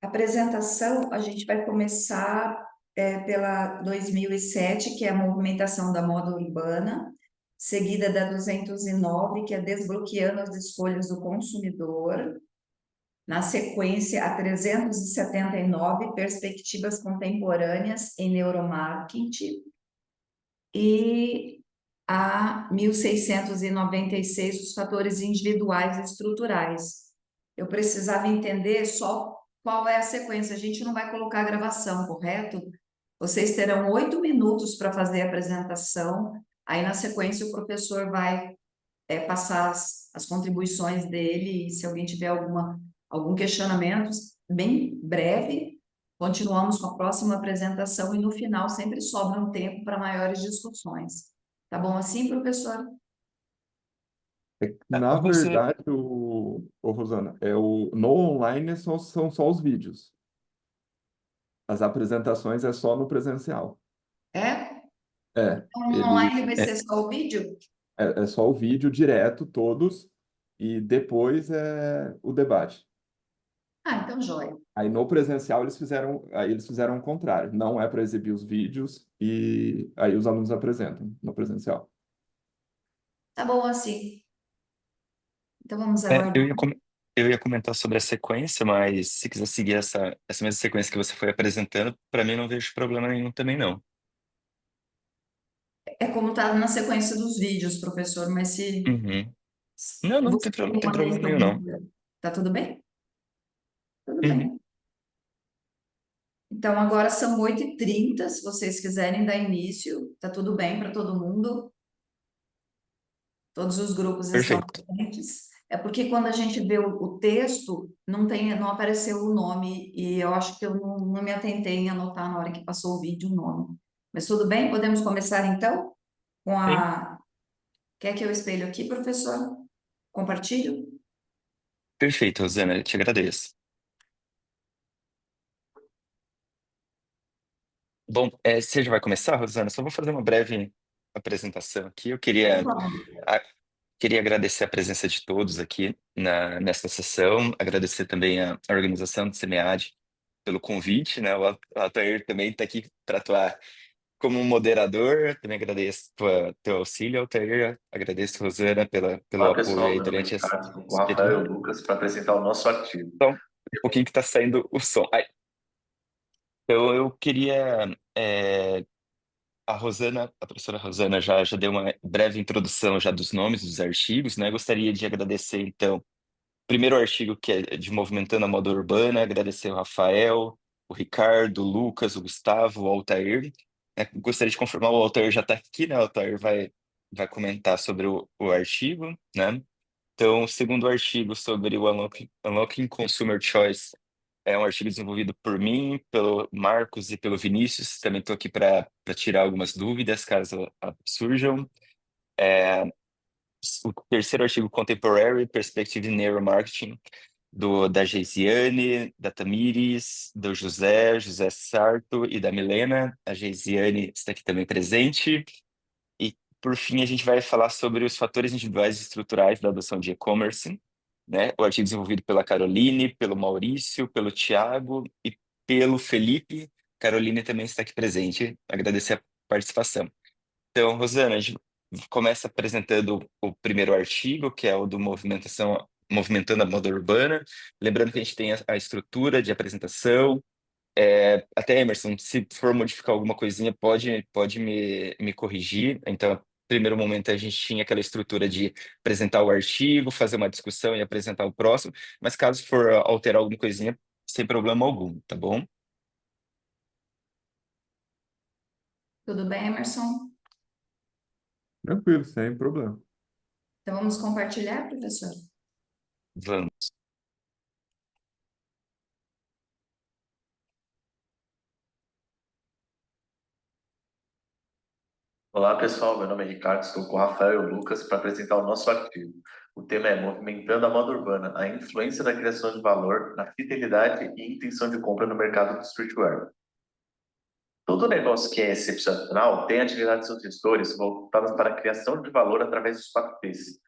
A apresentação, a gente vai começar pela 2007, que é a movimentação da moda urbana, seguida da 209, que é desbloqueando as escolhas do consumidor. Na sequência, a 379, perspectivas contemporâneas em neuromarketing. E a 1696, os fatores individuais e estruturais. Eu precisava entender só qual é a sequência. A gente não vai colocar a gravação, correto? Vocês terão 8 minutos para fazer a apresentação. Aí, na sequência, o professor vai passar as contribuições dele. E se alguém tiver algum questionamento, bem breve, continuamos com a próxima apresentação. E no final, sempre sobra um tempo para maiores discussões. Tá bom assim, professor? Na Você, verdade, Rosana, no online são só os vídeos. As apresentações é só no presencial. É? É, Então, no ele online vai é, ser só o vídeo? é só o vídeo direto, todos, e depois é o debate. Ah, então, joia. Aí no presencial eles fizeram o contrário. Não é para exibir os vídeos e aí os alunos apresentam no presencial. Tá bom assim. Então, vamos é, aguardar. eu ia comentar sobre a sequência, mas se quiser seguir essa mesma sequência que você foi apresentando, para mim não vejo problema nenhum também, não. É como está na sequência dos vídeos, professor, mas se Uhum. Não, não você tem, tem tem uma problema questão nenhum, não. dúvida, tá tudo bem? Tudo Uhum. bem. Então, agora são 8h30, se vocês quiserem dar início, tá tudo bem para todo mundo? Todos os grupos estão Perfeito. presentes? É porque quando a gente vê o texto, não apareceu o nome, e eu acho que eu não me atentei em anotar na hora que passou o vídeo o nome. Mas tudo bem? Podemos começar então? Com Sim. a... Quer que eu espelho aqui, professor? Compartilho? Perfeito, Rosana, eu te agradeço. Bom, você já vai começar, Rosana? Só vou fazer uma breve apresentação aqui. Eu Por queria, favor. a- queria agradecer a presença de todos aqui nesta sessão, agradecer também a organização do SEMEAD pelo convite, né? O Altair também está aqui para atuar como moderador. Também agradeço teu auxílio, Altair. Agradeço, Rosana, pelo Olá, apoio pessoal. aí Meu nome é durante Ricardo, estou com o esse Rafael e período. o Lucas para apresentar o nosso artigo. Então, um pouquinho que está saindo o som. Então, eu queria. A professora Rosana já deu uma breve introdução já dos nomes dos artigos, né? Gostaria de agradecer, então, o primeiro artigo que é de Movimentando a Moda Urbana, agradecer o Rafael, o Ricardo, o Lucas, o Gustavo, o Altair. Gostaria de confirmar, o Altair já está aqui, né? O Altair vai comentar sobre o artigo, né? Então, o segundo artigo sobre o Unlocking Consumer Choice é um artigo desenvolvido por mim, pelo Marcos e pelo Vinícius. Também estou aqui para tirar algumas dúvidas, caso surjam. O terceiro artigo, Contemporary Perspective in Neuromarketing, da Geisiane, da Tamires, do José Sarto e da Milena. A Geisiane está aqui também presente. E, por fim, a gente vai falar sobre os fatores individuais e estruturais da adoção de e-commerce, né? O artigo desenvolvido pela Caroline, pelo Maurício, pelo Tiago e pelo Felipe. Caroline também está aqui presente. Agradecer a participação. Então, Rosana, a gente começa apresentando o primeiro artigo, que é o do Movimentando a Moda Urbana. Lembrando que a gente tem a estrutura de apresentação, até Emerson, se for modificar alguma coisinha, pode me corrigir. Então, no primeiro momento, a gente tinha aquela estrutura de apresentar o artigo, fazer uma discussão e apresentar o próximo, mas caso for alterar alguma coisinha, sem problema algum, tá bom? Tudo bem, Emerson? Tranquilo, sem problema. Então, vamos compartilhar, professor? Vamos. Olá, pessoal. Meu nome é Ricardo, estou com o Rafael e o Lucas para apresentar o nosso artigo. O tema é Movimentando a Moda Urbana, a influência da criação de valor na fidelidade e intenção de compra no mercado do streetwear. Todo negócio que é excepcional tem atividades dos gestores voltadas para a criação de valor através dos 4 P's.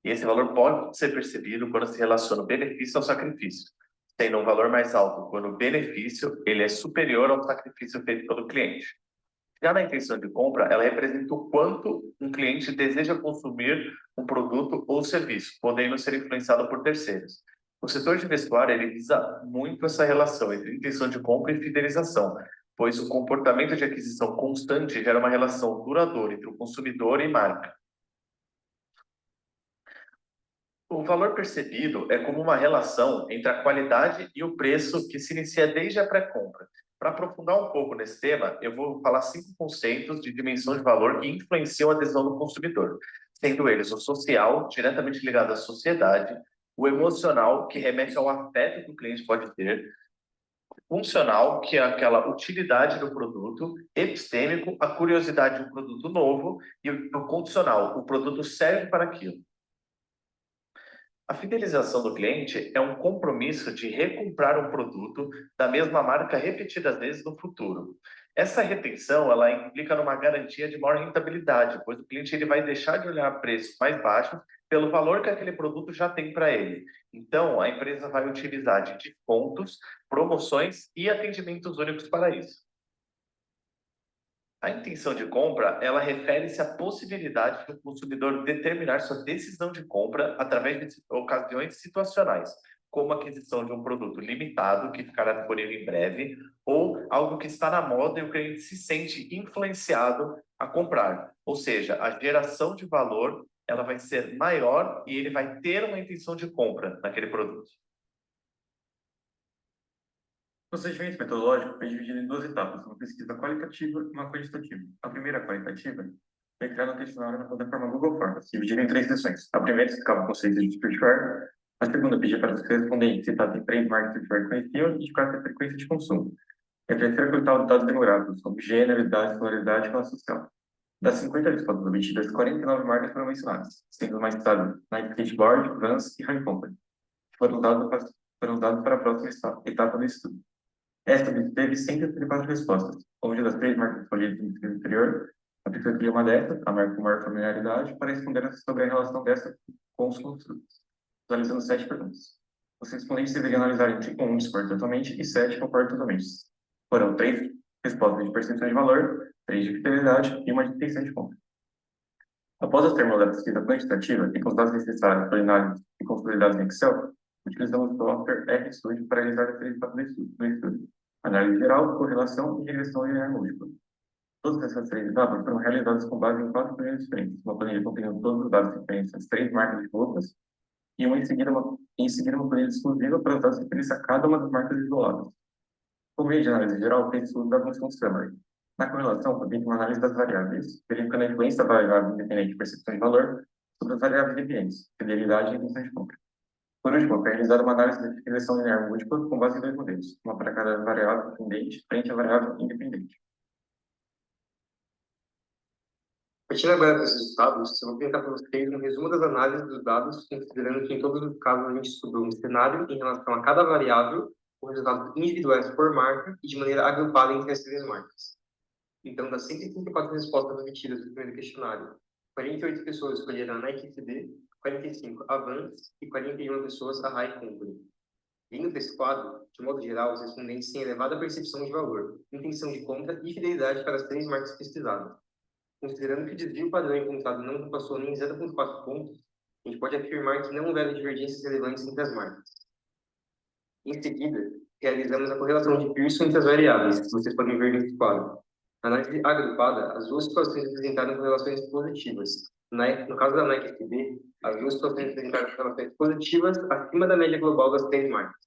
E esse valor pode ser percebido quando se relaciona o benefício ao sacrifício. tendo um valor mais alto quando o benefício ele é superior ao sacrifício feito pelo cliente. Já na intenção de compra, ela representa o quanto um cliente deseja consumir um produto ou serviço, podendo ser influenciado por terceiros. O setor de vestuário ele visa muito essa relação entre intenção de compra e fidelização, pois o comportamento de aquisição constante gera uma relação duradoura entre o consumidor e marca. O valor percebido é como uma relação entre a qualidade e o preço que se inicia desde a pré-compra. Para aprofundar um pouco nesse tema, eu vou falar 5 conceitos de dimensão de valor que influenciam a adesão do consumidor, sendo eles o social, diretamente ligado à sociedade, o emocional, que remete ao afeto que o cliente pode ter, funcional, que é aquela utilidade do produto, epistêmico, a curiosidade de um produto novo, e o condicional, o produto serve para aquilo. A fidelização do cliente é um compromisso de recomprar um produto da mesma marca repetidas vezes no futuro. Essa retenção, ela implica numa garantia de maior rentabilidade, pois o cliente ele vai deixar de olhar preços mais baixos pelo valor que aquele produto já tem para ele. Então, a empresa vai utilizar de descontos, promoções e atendimentos únicos para isso. A intenção de compra, ela refere-se à possibilidade do consumidor determinar sua decisão de compra através de ocasiões situacionais, como a aquisição de um produto limitado que ficará disponível em breve, ou algo que está na moda e o cliente se sente influenciado a comprar. Ou seja, a geração de valor, ela vai ser maior e ele vai ter uma intenção de compra naquele produto. O procedimento metodológico foi dividido em 2 etapas, uma pesquisa qualitativa e uma quantitativa. A primeira, qualitativa, foi criada um questionário na plataforma Google Forms, dividido em 3 sessões. A primeira explicava o conceito de streetwear, a segunda pedia para os respondentes citar se 3 marcas de streetwear conheciam e indicar a frequência de consumo. E a terceira coletava dados demográficos, como gênero, idade, escolaridade e classe social. Das 50 respostas obtidas, 49 marcas foram mencionadas, sendo mais citadas Nike Skateboard, Vans e High Company, que foram dados para a próxima etapa do estudo. Esta obteve 134 respostas, onde das 3 marcas escolhidas no estudo anterior, a pessoa escolheu uma dessas, a marca com maior familiaridade, para responder sobre a relação dessa com os construtos, realizando 7 perguntas. Os respondentes deveriam analisar entre 1 discorda totalmente e 7 concorda totalmente. Foram 3 respostas de percepção de valor, 3 de fidelidade e uma de intenção de compra. Após o término da pesquisa quantitativa e com os dados necessários para análise e consolidados em Excel, utilizamos o software RStudio para realizar as 3 etapas do estudo: análise geral, correlação e regressão linear múltipla. Todas essas 3 etapas foram realizadas com base em 4 planilhas diferentes, uma planilha contendo todos os dados referentes às 3 marcas de roupas e em seguida uma planilha exclusiva para os dados referentes a cada uma das marcas isoladas. Por meio de análise geral, fez estudo da função summary. Na correlação, foi feita uma análise das variáveis, verificando a influência da variável independente de percepção de valor sobre as variáveis dependentes, fidelidade e intenção de compra. Por último, foi realizada uma análise de regressão linear múltipla com base em 2 modelos, uma para cada variável dependente frente à variável independente. Partindo agora desses resultados, eu vou tentar para vocês um resumo das análises dos dados, considerando que em todos os casos a gente estudou um cenário em relação a cada variável, com resultados individuais por marca e de maneira agrupada entre as 3 marcas. Então, das 134 respostas obtidas do primeiro questionário, 48 pessoas escolheram a Nike CD, 45 a Vans e 41 pessoas a High Company. Vindo desse quadro, de modo geral, os respondentes têm elevada percepção de valor, intenção de compra e fidelidade para as 3 marcas pesquisadas. Considerando que o desvio padrão encontrado não ultrapassou nem 0,4 pontos, a gente pode afirmar que não houveram divergências relevantes entre as marcas. Em seguida, realizamos a correlação de Pearson entre as variáveis, que vocês podem ver nesse quadro. Na análise agrupada, as 2 situações apresentaram correlações positivas. No caso da Nike SB, as 2 situações apresentaram correlações positivas acima da média global das 3 marcas.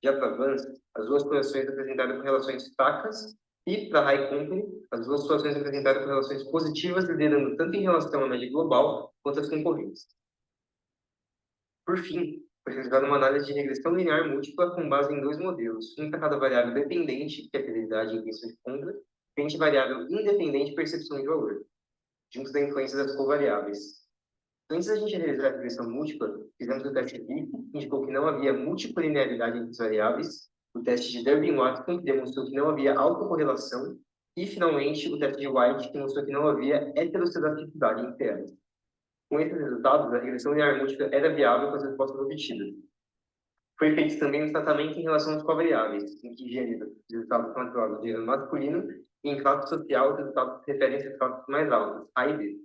Já para Vans, as 2 correlações apresentaram correlações fracas e para a High Company, as 2 situações apresentaram correlações positivas, liderando tanto em relação à média global quanto às concorrentes. Por fim, foi realizada uma análise de regressão linear múltipla com base em 2 modelos, um para cada variável dependente, que é a fidelidade e intenção de compra, frente à variável independente percepção de valor, junto da influência das covariáveis. Antes da gente realizar a regressão múltipla, fizemos o teste BIC, que indicou que não havia multiplinearidade entre as variáveis, o teste de Durbin-Watson, que demonstrou que não havia autocorrelação, e, finalmente, o teste de White, que mostrou que não havia heterocedatividade entre elas. Com esses resultados, a regressão linear múltipla era viável com as respostas obtidas. Foi feito também um tratamento em relação às covariáveis, em que higieniza os resultados são atribuídos de gênero masculino e em classe social os resultados se referem às classes mais altas, A e B.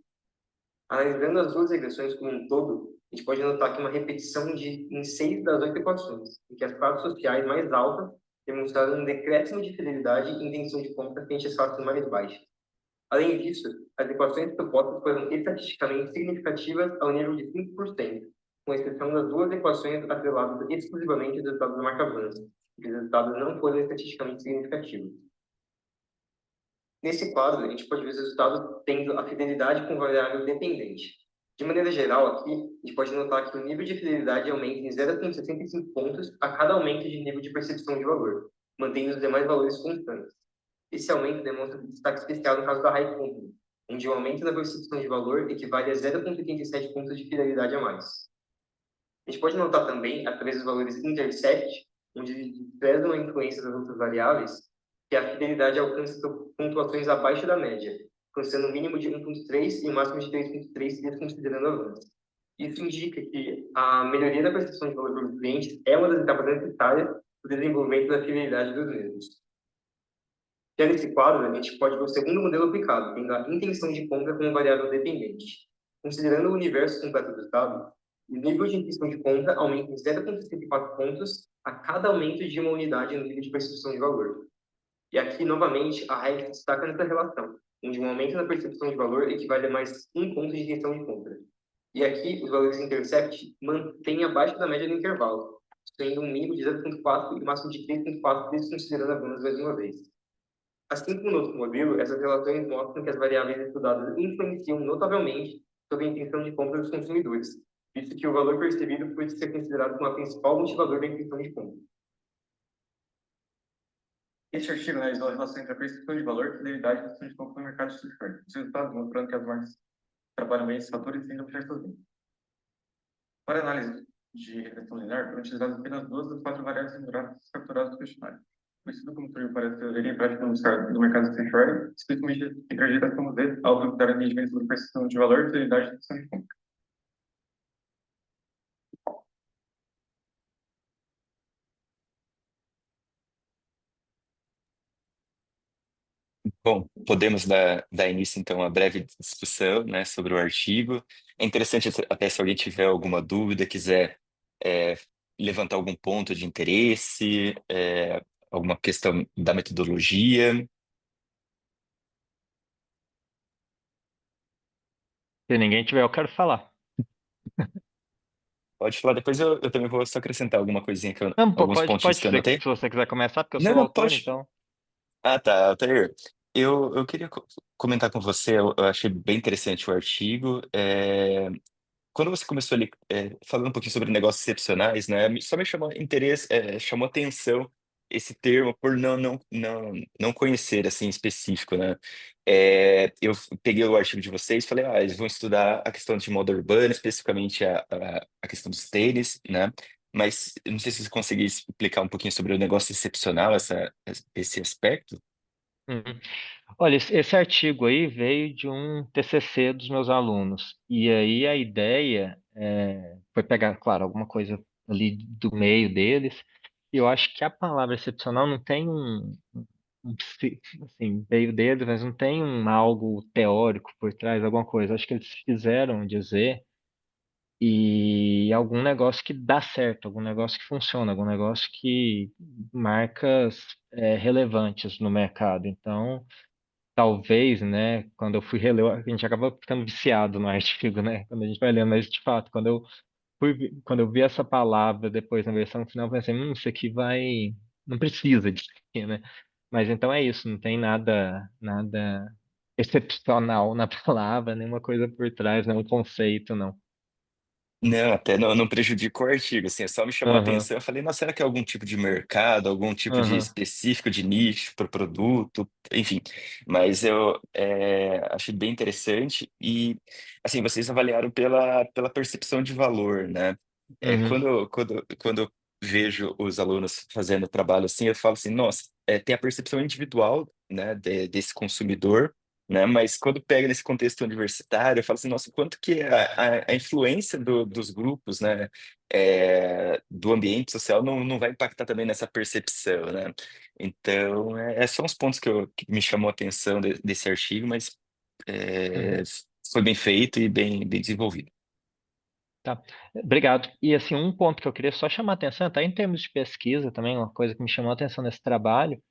Analisando as duas regressões como um todo, a gente pode notar que uma repetição em 6 das 8 equações, em que as classes sociais mais altas demonstraram um decréscimo de fidelidade e intenção de compra frente às classes mais baixas. Além disso, as equações propostas foram estatisticamente significativas ao nível de 5%, com exceção das duas equações atreladas exclusivamente aos resultados da marca Banz, que os resultados não foram estatisticamente significativos. Nesse quadro, a gente pode ver os resultados tendo a fidelidade com variável dependente. De maneira geral, aqui, a gente pode notar que o nível de fidelidade aumenta em 0,65 pontos a cada aumento de nível de percepção de valor, mantendo os demais valores constantes. Esse aumento demonstra destaque especial no caso da High Company, onde o aumento da percepção de valor equivale a 0,87 pontos de fidelidade a mais. A gente pode notar também, através dos valores intercept, onde desprezam a influência das outras variáveis, que a fidelidade alcança pontuações abaixo da média, alcançando um mínimo de 1,3 e um máximo de 3,3, desconsiderando avanços. Isso indica que a melhoria da percepção de valor pelos clientes é uma das etapas necessárias para o desenvolvimento da fidelidade dos mesmos. Já nesse quadro, a gente pode ver o segundo modelo aplicado, tendo a intenção de compra como variável dependente. Considerando o universo completo do dado, o nível de intenção de compra aumenta em 0,64 pontos a cada aumento de uma unidade no nível de percepção de valor. E aqui, novamente, a regra se destaca nessa relação, onde um aumento na percepção de valor equivale a mais um ponto de intenção de compra. E aqui, os valores intercept mantêm abaixo da média do intervalo, sendo um mínimo de 0,4 e um máximo de 3,4, desconsiderando a bônus mais uma vez. Assim como no outro modelo, essas relações mostram que as variáveis estudadas influenciam notavelmente sobre a intenção de compra dos consumidores, visto que o valor percebido pode ser considerado como a principal motivador da intenção de compra. Este artigo analisou a relação entre a percepção de valor, fidelidade e intenção de compra no mercado de software. Os resultados mostrando que as marcas trabalham bem esses fatores sem obter suas vendas. Para a análise de regressão linear, foram utilizadas apenas 2 das 4 variáveis capturadas do questionário. O estudo contribuiu para a teoria e prática do mercado de software, especialmente entre a geração Z, ao calcular rendimentos sobre percepção de valor, fidelidade e intenção de compra. Bom, podemos dar início, então, a breve discussão, né, sobre o artigo. É interessante até se alguém tiver alguma dúvida, quiser é, levantar algum ponto de interesse, alguma questão da metodologia. Se ninguém tiver, eu quero falar. Pode falar, depois eu também vou só acrescentar alguma coisinha, Não, alguns pode pontinhos que eu ser, anotei. se você quiser começar, porque eu Não, sou o não, autor, pode. então. Ah, tá, Altair. Eu queria comentar com você, eu achei bem interessante o artigo. Quando você começou ali, falando um pouquinho sobre negócios excepcionais, né, só me chamou interesse, chamou atenção esse termo por não conhecer, assim, em específico, né? Eu peguei o artigo de vocês e falei, eles vão estudar a questão de moda urbana, especificamente a questão dos tênis, né? Mas eu não sei se você conseguir explicar um pouquinho sobre o negócio excepcional, esse aspecto. Uhum. Olha, esse artigo aí veio de um TCC dos meus alunos. E aí a ideia foi pegar, claro, alguma coisa ali do meio deles. E eu acho que a palavra excepcional não tem assim, veio deles, mas não tem algo teórico por trás, alguma coisa. Acho que eles fizeram dizer e algum negócio que dá certo, algum negócio que funciona, algum negócio que marcas relevantes no mercado. Então, talvez, né, quando eu fui reler, a gente acaba ficando viciado no artigo, né, quando a gente vai lendo, mas de fato, quando eu vi essa palavra depois na versão final, eu pensei, isso aqui não precisa disso aqui, né? Mas então é isso, não tem nada excepcional na palavra, nenhuma coisa por trás, nenhum conceito, não. Não, até não prejudica o artigo, assim, só me chamou a Aham, atenção. Eu falei, nossa, será que é algum tipo de mercado, algum tipo de aham, específico de nicho para o produto, enfim. Mas eu achei bem interessante e, assim, vocês avaliaram pela percepção de valor, né? uhum, Quando eu vejo os alunos fazendo trabalho assim, eu falo assim, nossa, tem a percepção individual, né, desse consumidor, né? Mas quando pega nesse contexto universitário, eu falo assim, nossa, quanto que é a influência dos grupos, né? do ambiente social não vai impactar também nessa percepção, né? Então, são os pontos que me chamou a atenção desse artigo, mas é, foi bem feito e bem desenvolvido. Tá, obrigado. E assim, um ponto que eu queria só chamar a atenção, até em termos de pesquisa também, uma coisa que me chamou a atenção nesse trabalho,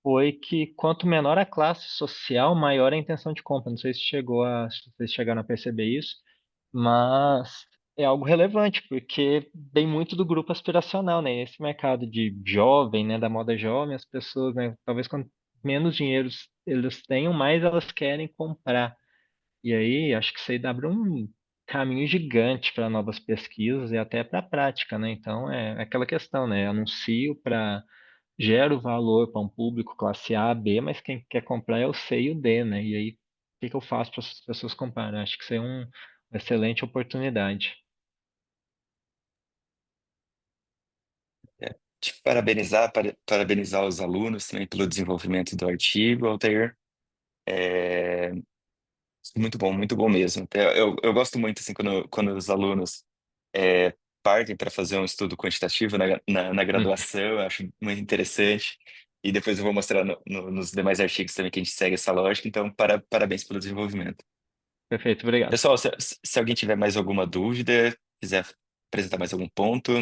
foi que quanto menor a classe social, maior a intenção de compra. Não sei se vocês chegaram a perceber isso, mas é algo relevante, porque vem muito do grupo aspiracional, né? Esse mercado de jovem, né, da moda jovem, as pessoas, né, talvez quanto menos dinheiro eles tenham, mais elas querem comprar. E aí, acho que isso aí abre um caminho gigante para novas pesquisas e até para a prática, né? Então, é aquela questão, né? Anuncio para gero valor para um público classe A, B, mas quem quer comprar é o C e o D, né? E aí, o que eu faço para as pessoas comprarem? Acho que isso é uma excelente oportunidade. Te parabenizar os alunos também pelo desenvolvimento do artigo, Altair. É, muito bom mesmo. Eu gosto muito assim quando os alunos é, partem para fazer um estudo quantitativo na Hum, graduação, eu acho muito interessante. E depois eu vou mostrar nos demais artigos também que a gente segue essa lógica. Então, parabéns pelo desenvolvimento. perfeito, obrigado. Pessoal, se alguém tiver mais alguma dúvida, quiser apresentar mais algum ponto,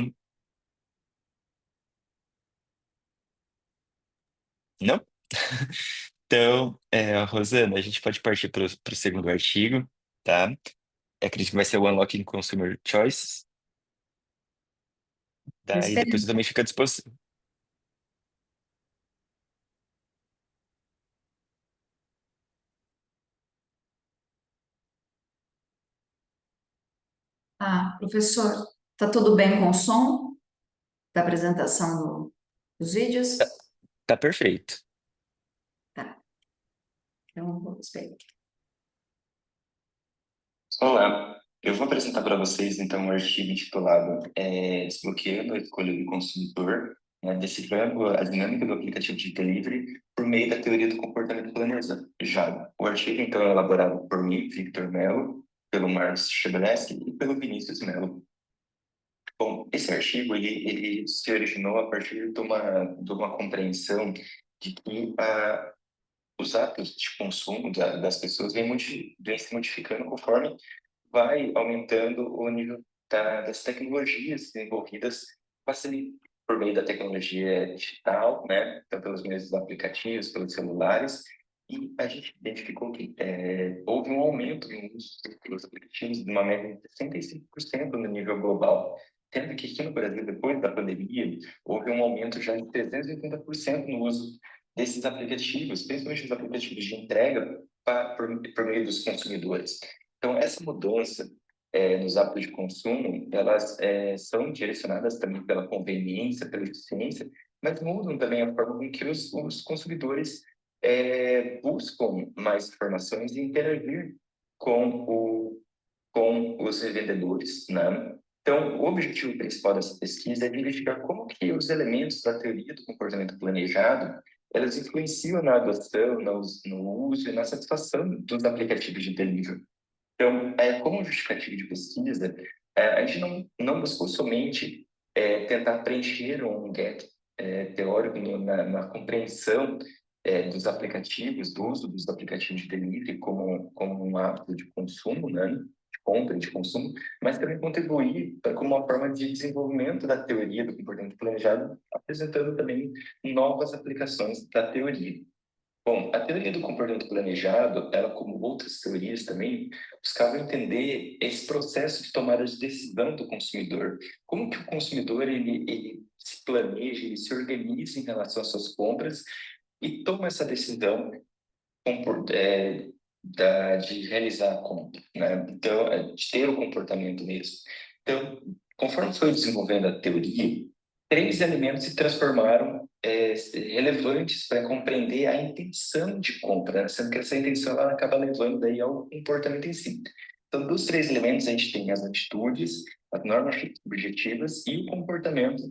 não? Então, Rosana, a gente pode partir para o segundo artigo, tá? Eu acredito que vai ser o Unlocking Consumer Choices, tá? E depois eu também fico à disposição. Professor, tá tudo bem com o som da apresentação dos Tá, vídeos? tá perfeito. Tá, então vou esperar. Olá, eu vou apresentar para vocês então um artigo intitulado Desbloqueando a Escolha do Consumidor, né, decifrando a dinâmica do aplicativo de delivery por meio da teoria do comportamento planejado. O artigo então é elaborado por mim, Victor Mello, pelo Marcos Chebeleschi e pelo Vinícius Mello. Bom, esse artigo ele se originou a partir de uma compreensão de que os hábitos de consumo das pessoas vêm se modificando conforme vai aumentando o nível das tecnologias desenvolvidas por meio da tecnologia digital, né? Então, pelos meios dos aplicativos, pelos celulares, e a gente identificou que houve um aumento no uso dos aplicativos de uma média de 65% no nível global, sendo que aqui no Brasil, depois da pandemia, houve um aumento já de 380% no uso desses aplicativos, principalmente os aplicativos de entrega por meio dos consumidores. Então, essa mudança nos hábitos de consumo, elas são direcionadas também pela conveniência, pela eficiência, mas mudam também a forma com que os consumidores buscam mais informações e interagir com os vendedores, né? Então, o objetivo principal dessa pesquisa é verificar como que os elementos da teoria do comportamento planejado elas influenciam na adoção, no uso e na satisfação dos aplicativos de delivery. Então, como justificativa de pesquisa, a gente não buscou somente tentar preencher um gap teórico na compreensão dos aplicativos, do uso dos aplicativos de delivery como um hábito de consumo, né? De compra, de consumo, mas também contribuir como uma forma de desenvolvimento da teoria do comportamento planejado, apresentando também novas aplicações da teoria. Bom, a teoria do comportamento planejado, ela como outras teorias também, buscava entender esse processo de tomada de decisão do consumidor. Como que o consumidor ele se planeja, ele se organiza em relação às suas compras e toma essa decisão de realizar a compra, né? Então, de ter o comportamento mesmo. Então, conforme foi desenvolvendo a teoria, três elementos se transformaram relevantes para compreender a intenção de compra, né? Sendo que essa intenção ela acaba levando daí ao comportamento em si. Então, dos três elementos, a gente tem as atitudes, as normas objetivas e o comportamento,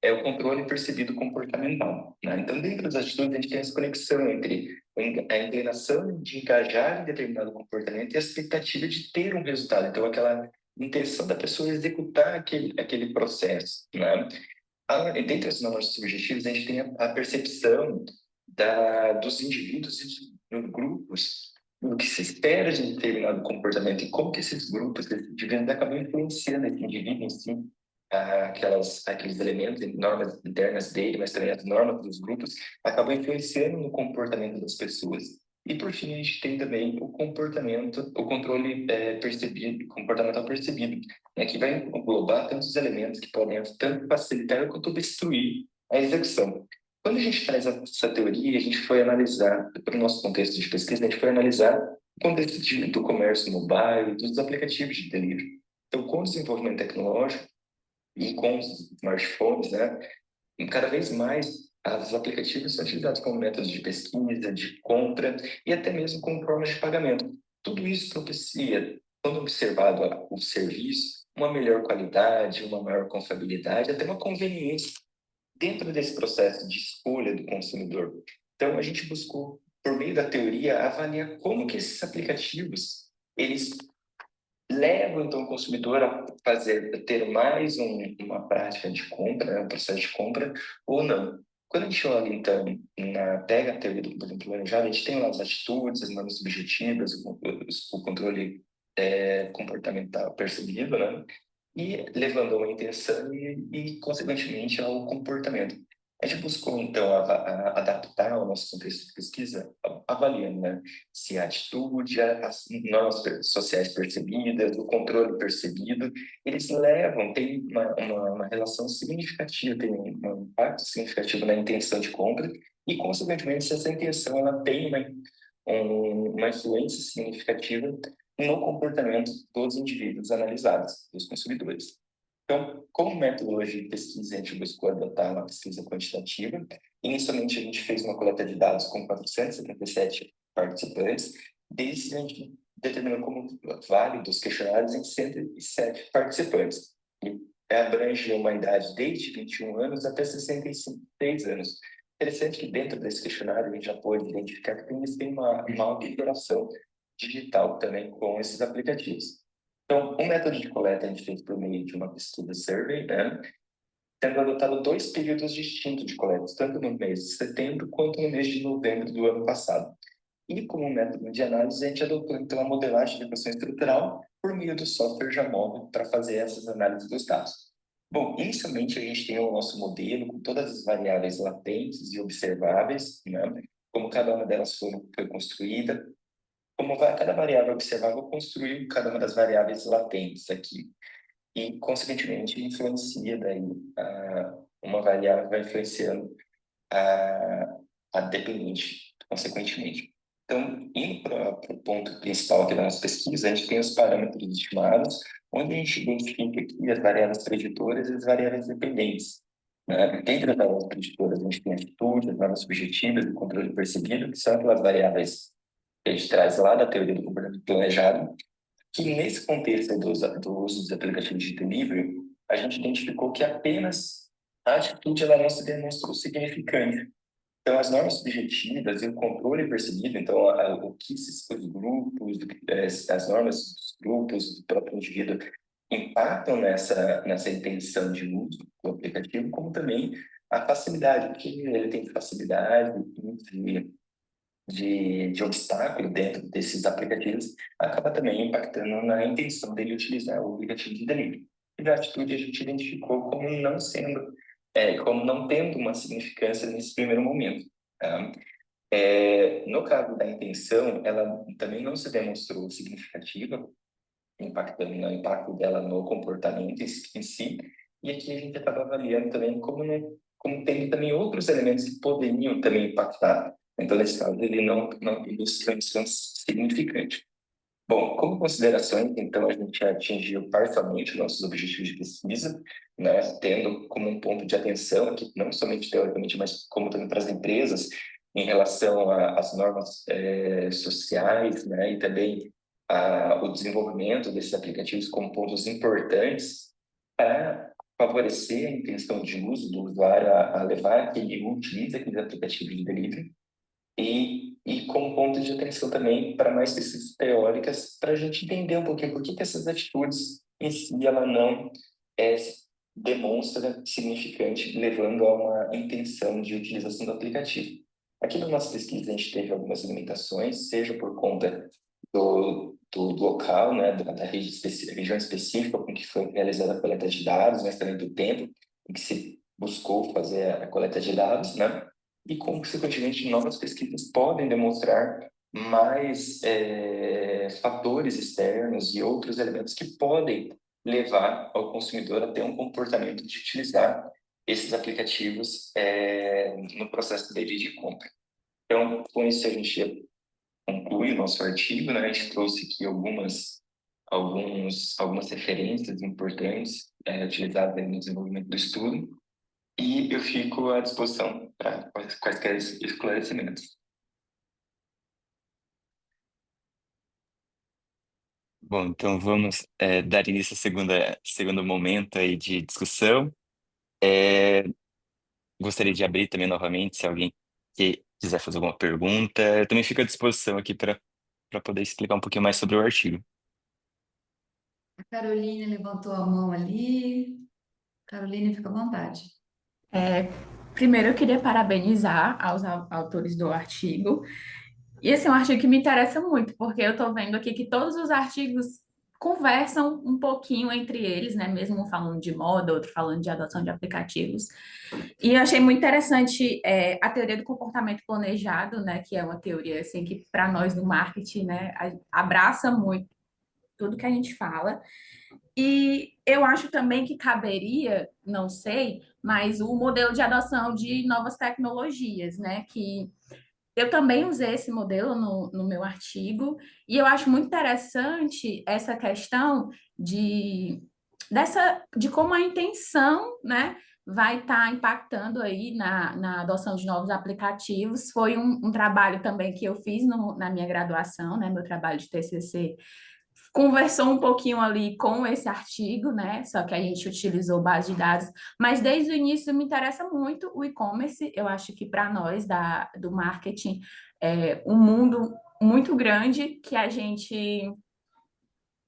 o controle percebido comportamental, né? Então, dentro das atitudes, a gente tem essa conexão entre a inclinação de engajar em determinado comportamento e a expectativa de ter um resultado. Então, aquela intenção da pessoa executar aquele processo, né? Dentre os nossos objetivos, a gente tem a percepção dos indivíduos e dos grupos, o que se espera de determinado comportamento e como que esses grupos, esses indivíduos acabam influenciando esse indivíduo em si, aqueles elementos, normas internas dele, mas também as normas dos grupos, acabam influenciando no comportamento das pessoas. E, por fim, a gente tem também o controle comportamental percebido, né, que vai englobar tantos elementos que podem tanto facilitar quanto obstruir a execução. Quando a gente traz essa teoria, a gente foi analisar, para o nosso contexto de pesquisa, a gente foi analisar o contexto do comércio mobile, dos aplicativos de delivery. Então, com o desenvolvimento tecnológico e com os smartphones, né, cada vez mais os aplicativos são utilizados como métodos de pesquisa, de compra e até mesmo como formas de pagamento. Tudo isso propicia, quando observado o serviço, uma melhor qualidade, uma maior confiabilidade, até uma conveniência dentro desse processo de escolha do consumidor. Então, a gente buscou, por meio da teoria, avaliar como que esses aplicativos, eles levam, então, o consumidor a ter mais uma prática de compra, um processo de compra, ou não. Quando a gente olha, então, pega a teoria do comportamento planejado, a gente tem lá as atitudes, as normas subjetivas, o controle comportamental percebido, né? E levando a uma intenção consequentemente, ao comportamento. A gente buscou, então, adaptar o nosso contexto de pesquisa, avaliando, né, se a atitude, as normas sociais percebidas, o controle percebido, eles têm uma relação significativa, tem um impacto significativo na intenção de compra e, consequentemente, se essa intenção ela tem uma influência significativa no comportamento dos indivíduos analisados, dos consumidores. Então, como metodologia de pesquisa, a gente buscou adotar uma pesquisa quantitativa. Inicialmente, a gente fez uma coleta de dados com 477 participantes. Desde a gente determinou como válidos questionários em 107 participantes. E abrange uma idade desde 21 anos até 66 anos. Interessante que dentro desse questionário a gente já pôde identificar que eles têm uma alta interação digital também com esses aplicativos. Então, o método de coleta a gente fez por meio de uma pesquisa survey, né? Tendo adotado 2 períodos distintos de coleta, tanto no mês de setembro quanto no mês de novembro do ano passado. E como método de análise, a gente adotou então a modelagem de equação estrutural por meio do software Jamove para fazer essas análises dos dados. Bom, inicialmente a gente tem o nosso modelo com todas as variáveis latentes e observáveis, né? Como cada uma delas foi construída, como cada variável observável construiu cada uma das variáveis latentes aqui. E, consequentemente, influencia daí, uma variável vai influenciando a dependente, consequentemente. Então, indo para o ponto principal aqui da nossa pesquisa, a gente tem os parâmetros estimados, onde a gente identifica aqui as variáveis preditoras e as variáveis dependentes. Né? Dentro das variáveis preditoras, a gente tem atitude, as normas subjetivas e o controle percebido, que são aquelas variáveis que a gente traz lá da teoria do comportamento planejado, que nesse contexto do uso dos aplicativos de delivery, a gente identificou que apenas a atitude ela não se demonstrou significante. Então, as normas subjetivas e o controle percebido, então, o que os grupos, as normas dos grupos, do próprio indivíduo, impactam nessa intenção de uso do aplicativo, como também a facilidade, porque ele tem facilidade de obstáculo dentro desses aplicativos, acaba também impactando na intenção dele utilizar o aplicativo de delivery. E a atitude a gente identificou como não sendo, como não tendo uma significância nesse primeiro momento. Tá? No caso da intenção, ela também não se demonstrou significativa, impactando no impacto dela no comportamento em si, e aqui a gente acaba avaliando também como tem também outros elementos que poderiam também impactar. Então, nesse caso, ele não ilustrou significante. Bom, como considerações, então, a gente atingiu parcialmente nossos objetivos de pesquisa, né, tendo como um ponto de atenção aqui, não somente teoricamente, mas como também para as empresas, em relação às normas sociais, né, e também o desenvolvimento desses aplicativos como pontos importantes para favorecer a intenção de uso do usuário a levar que ele utilize aqueles aplicativos de delivery e como ponto de atenção também para mais pesquisas teóricas para a gente entender um pouquinho por que essas atitudes em si ela não é, demonstra significante, levando a uma intenção de utilização do aplicativo. Aqui na nossa pesquisa a gente teve algumas limitações, seja por conta do local, né, da região específica com que foi realizada a coleta de dados, mas também do tempo em que se buscou fazer a coleta de dados, né? E, consequentemente, novas pesquisas podem demonstrar mais fatores externos e outros elementos que podem levar ao consumidor a ter um comportamento de utilizar esses aplicativos no processo dele de compra. Então, com isso, a gente conclui o nosso artigo, né? A gente trouxe aqui algumas referências importantes utilizadas no desenvolvimento do estudo, e eu fico à disposição para quaisquer esclarecimentos. Bom, então vamos dar início ao segundo momento aí de discussão. Gostaria de abrir também novamente, se alguém que quiser fazer alguma pergunta. Eu também fico à disposição aqui para poder explicar um pouquinho mais sobre o artigo. A Caroline levantou a mão ali. Caroline, fica à vontade. Primeiro, eu queria parabenizar aos autores do artigo. E esse é um artigo que me interessa muito, porque eu estou vendo aqui que todos os artigos conversam um pouquinho entre eles, né? Mesmo um falando de moda, outro falando de adoção de aplicativos. E eu achei muito interessante a teoria do comportamento planejado, né? Que é uma teoria assim, que, para nós do marketing, né, abraça muito tudo que a gente fala. E eu acho também que caberia, não sei, mas o modelo de adoção de novas tecnologias, né? Que eu também usei esse modelo no meu artigo, e eu acho muito interessante essa questão de como a intenção, né, vai estar impactando aí na adoção de novos aplicativos. Foi um trabalho também que eu fiz na minha graduação, né, meu trabalho de TCC, conversou um pouquinho ali com esse artigo, né? Só que a gente utilizou base de dados, mas desde o início me interessa muito o e-commerce. Eu acho que para nós do marketing é um mundo muito grande que a gente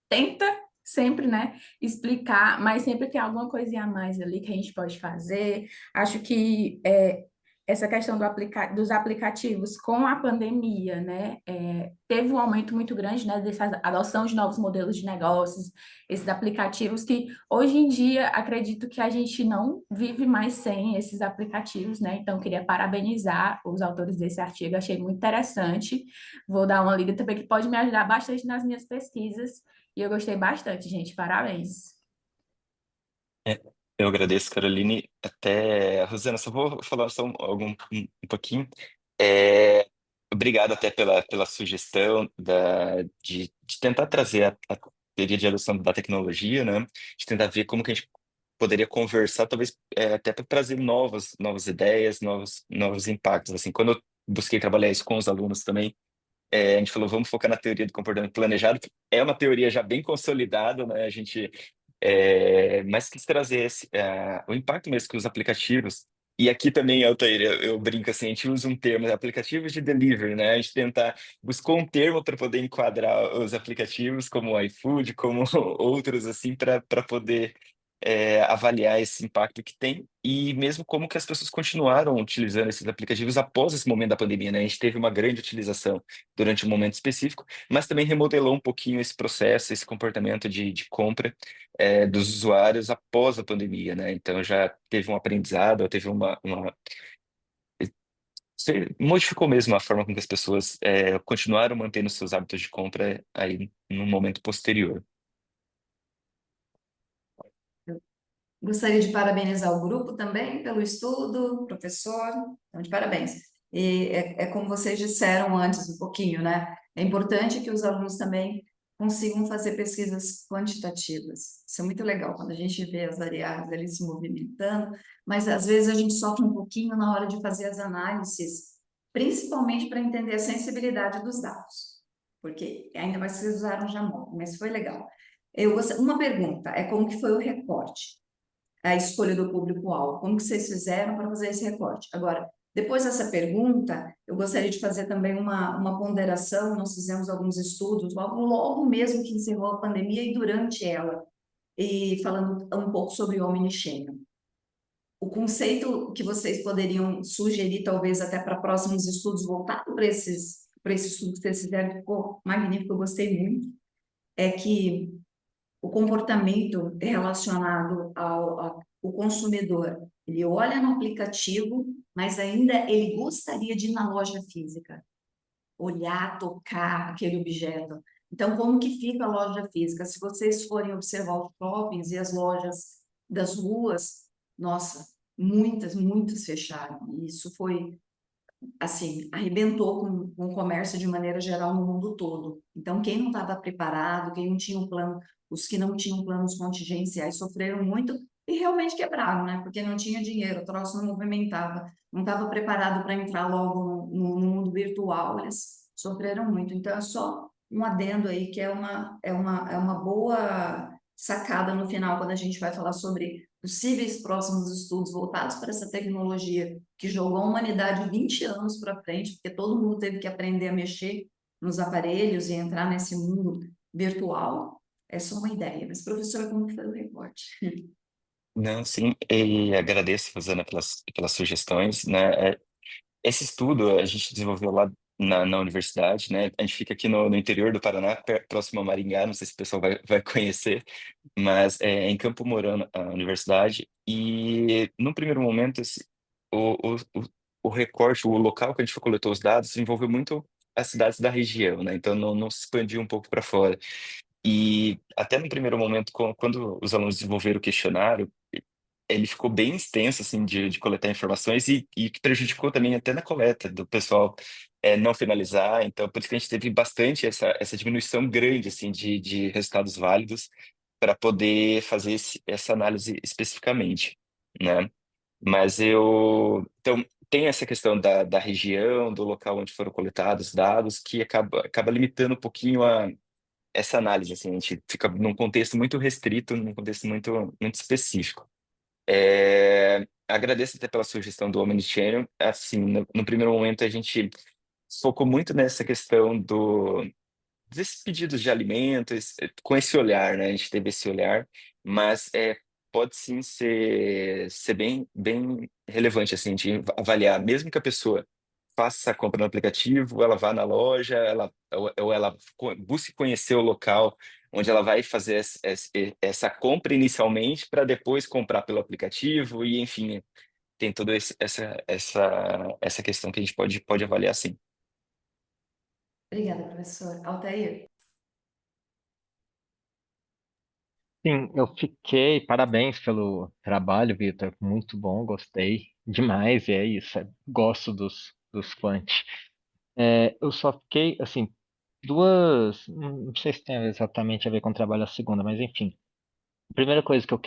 tenta sempre, né, explicar, mas sempre tem alguma coisinha a mais ali que a gente pode fazer. Acho que essa questão dos aplicativos com a pandemia, né, teve um aumento muito grande, né, dessa adoção de novos modelos de negócios, esses aplicativos que hoje em dia acredito que a gente não vive mais sem esses aplicativos, né, então queria parabenizar os autores desse artigo, achei muito interessante. Vou dar uma lida também que pode me ajudar bastante nas minhas pesquisas, e eu gostei bastante, gente, parabéns. É, eu agradeço, Caroline. Até, Rosana, só vou falar só um pouquinho. É, Obrigado até pela sugestão de tentar trazer a teoria de adoção da tecnologia, né? De tentar ver como que a gente poderia conversar, talvez até para trazer novas ideias, novos impactos. Assim, quando eu busquei trabalhar isso com os alunos também, a gente falou, vamos focar na teoria do comportamento planejado, que é uma teoria já bem consolidada, né? A gente mas quis trazer o impacto mesmo que os aplicativos. E aqui também, Altair, eu brinco assim, a gente usa um termo, aplicativos de delivery, né? A gente buscou um termo para poder enquadrar os aplicativos, como o iFood, como outros, assim, para poder avaliar esse impacto que tem, e mesmo como que as pessoas continuaram utilizando esses aplicativos após esse momento da pandemia, né? A gente teve uma grande utilização durante um momento específico, mas também remodelou um pouquinho esse processo, esse comportamento de compra dos usuários após a pandemia, né? Então já teve um aprendizado, teve modificou mesmo a forma com que as pessoas continuaram mantendo seus hábitos de compra aí no momento posterior. Gostaria de parabenizar o grupo também pelo estudo, professor, então, de parabéns. E é como vocês disseram antes um pouquinho, né? É importante que os alunos também consigam fazer pesquisas quantitativas. Isso é muito legal, quando a gente vê as variáveis ali se movimentando, mas às vezes a gente sofre um pouquinho na hora de fazer as análises, principalmente para entender a sensibilidade dos dados, porque ainda mais vocês usaram Jamol, mas foi legal. Uma pergunta, como que foi o recorte? A escolha do público-alvo, como que vocês fizeram para fazer esse recorte? Agora, depois dessa pergunta, eu gostaria de fazer também uma ponderação. Nós fizemos alguns estudos, logo mesmo que encerrou a pandemia e durante ela. e falando um pouco sobre o Omnichannel. O conceito que vocês poderiam sugerir, talvez até para próximos estudos, voltado para esse estudo que vocês fizeram, que ficou magnífico, eu gostei muito, é que o comportamento relacionado ao consumidor, ele olha no aplicativo, mas ainda ele gostaria de ir na loja física, olhar, tocar aquele objeto. Então, como que fica a loja física? Se vocês forem observar os shoppings e as lojas das ruas, nossa, muitas fecharam. E isso foi, assim, arrebentou com o comércio de maneira geral no mundo todo. Então, quem não estava preparado, quem não tinha um plano, os que não tinham planos contingenciais sofreram muito e realmente quebraram, né? Porque não tinha dinheiro, o troço não movimentava, não estava preparado para entrar logo no mundo virtual, eles sofreram muito. Então, é só um adendo aí que é uma boa sacada no final, quando a gente vai falar sobre possíveis próximos estudos voltados para essa tecnologia que jogou a humanidade 20 anos para frente, porque todo mundo teve que aprender a mexer nos aparelhos e entrar nesse mundo virtual. É só uma ideia. Mas, professor, como que foi o reporte? Não, sim, e agradeço, Rosana, pelas sugestões, né? Esse estudo a gente desenvolveu lá na universidade, né? A gente fica aqui no interior do Paraná, próximo a Maringá, não sei se o pessoal vai conhecer, mas é em Campo Mourão, a universidade. E no primeiro momento, o recorte, o local que a gente coletou os dados, envolveu muito as cidades da região, né? Então não se expandiu um pouco para fora. E até no primeiro momento, quando os alunos desenvolveram o questionário, ele ficou bem extenso, assim, de coletar informações e que prejudicou também até na coleta do pessoal não finalizar. Então, por isso que a gente teve bastante essa diminuição grande, assim, de resultados válidos para poder fazer essa análise especificamente, né? Mas então, tem essa questão da região, do local onde foram coletados os dados, que acaba limitando um pouquinho essa análise, assim, a gente fica num contexto muito restrito, num contexto muito específico. Agradeço até pela sugestão do Omnichannel. Assim, no primeiro momento a gente focou muito nessa questão desses pedidos de alimentos, com esse olhar, né? A gente teve esse olhar, mas pode sim ser bem relevante, assim, a gente avaliar, mesmo que a pessoa faça a compra no aplicativo, ela vá na loja, ou ela busque conhecer o local onde ela vai fazer essa compra inicialmente para depois comprar pelo aplicativo e, enfim, tem toda essa questão que a gente pode avaliar, sim. Obrigada, professor. Altair. Sim, eu fiquei. Parabéns pelo trabalho, Vitor. Muito bom, gostei demais. E é isso, gosto dos quant. Eu só fiquei, assim, duas. Não sei se tem exatamente a ver com o trabalho da segunda, mas enfim. A primeira coisa que eu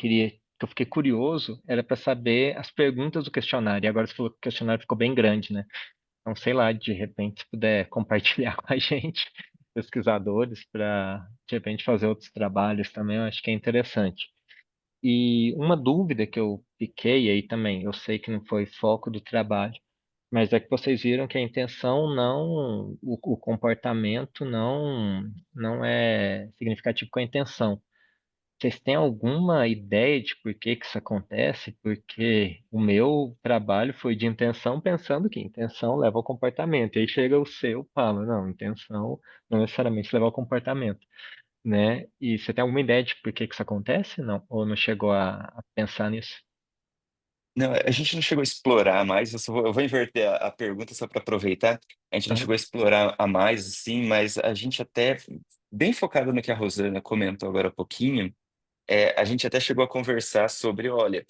fiquei curioso, era para saber as perguntas do questionário. E agora você falou que o questionário ficou bem grande, né? Então, sei lá, de repente, se puder compartilhar com a gente, pesquisadores, para de repente fazer outros trabalhos também, eu acho que é interessante. E uma dúvida que eu fiquei aí também, eu sei que não foi foco do trabalho, mas é que vocês viram que a intenção não, o comportamento não é significativo com a intenção. Vocês têm alguma ideia de por que que isso acontece? Porque o meu trabalho foi de intenção, pensando que intenção leva ao comportamento. E aí chega o seu, fala, não, intenção não necessariamente leva ao comportamento, né? E você tem alguma ideia de por que que isso acontece? Não? Ou não chegou a pensar nisso? Não, a gente não chegou a explorar mais, eu vou inverter a pergunta só para aproveitar. A gente não Aham. chegou a explorar a mais, assim, mas a gente até, bem focado no que a Rosana comentou agora há pouquinho, a gente até chegou a conversar sobre, olha,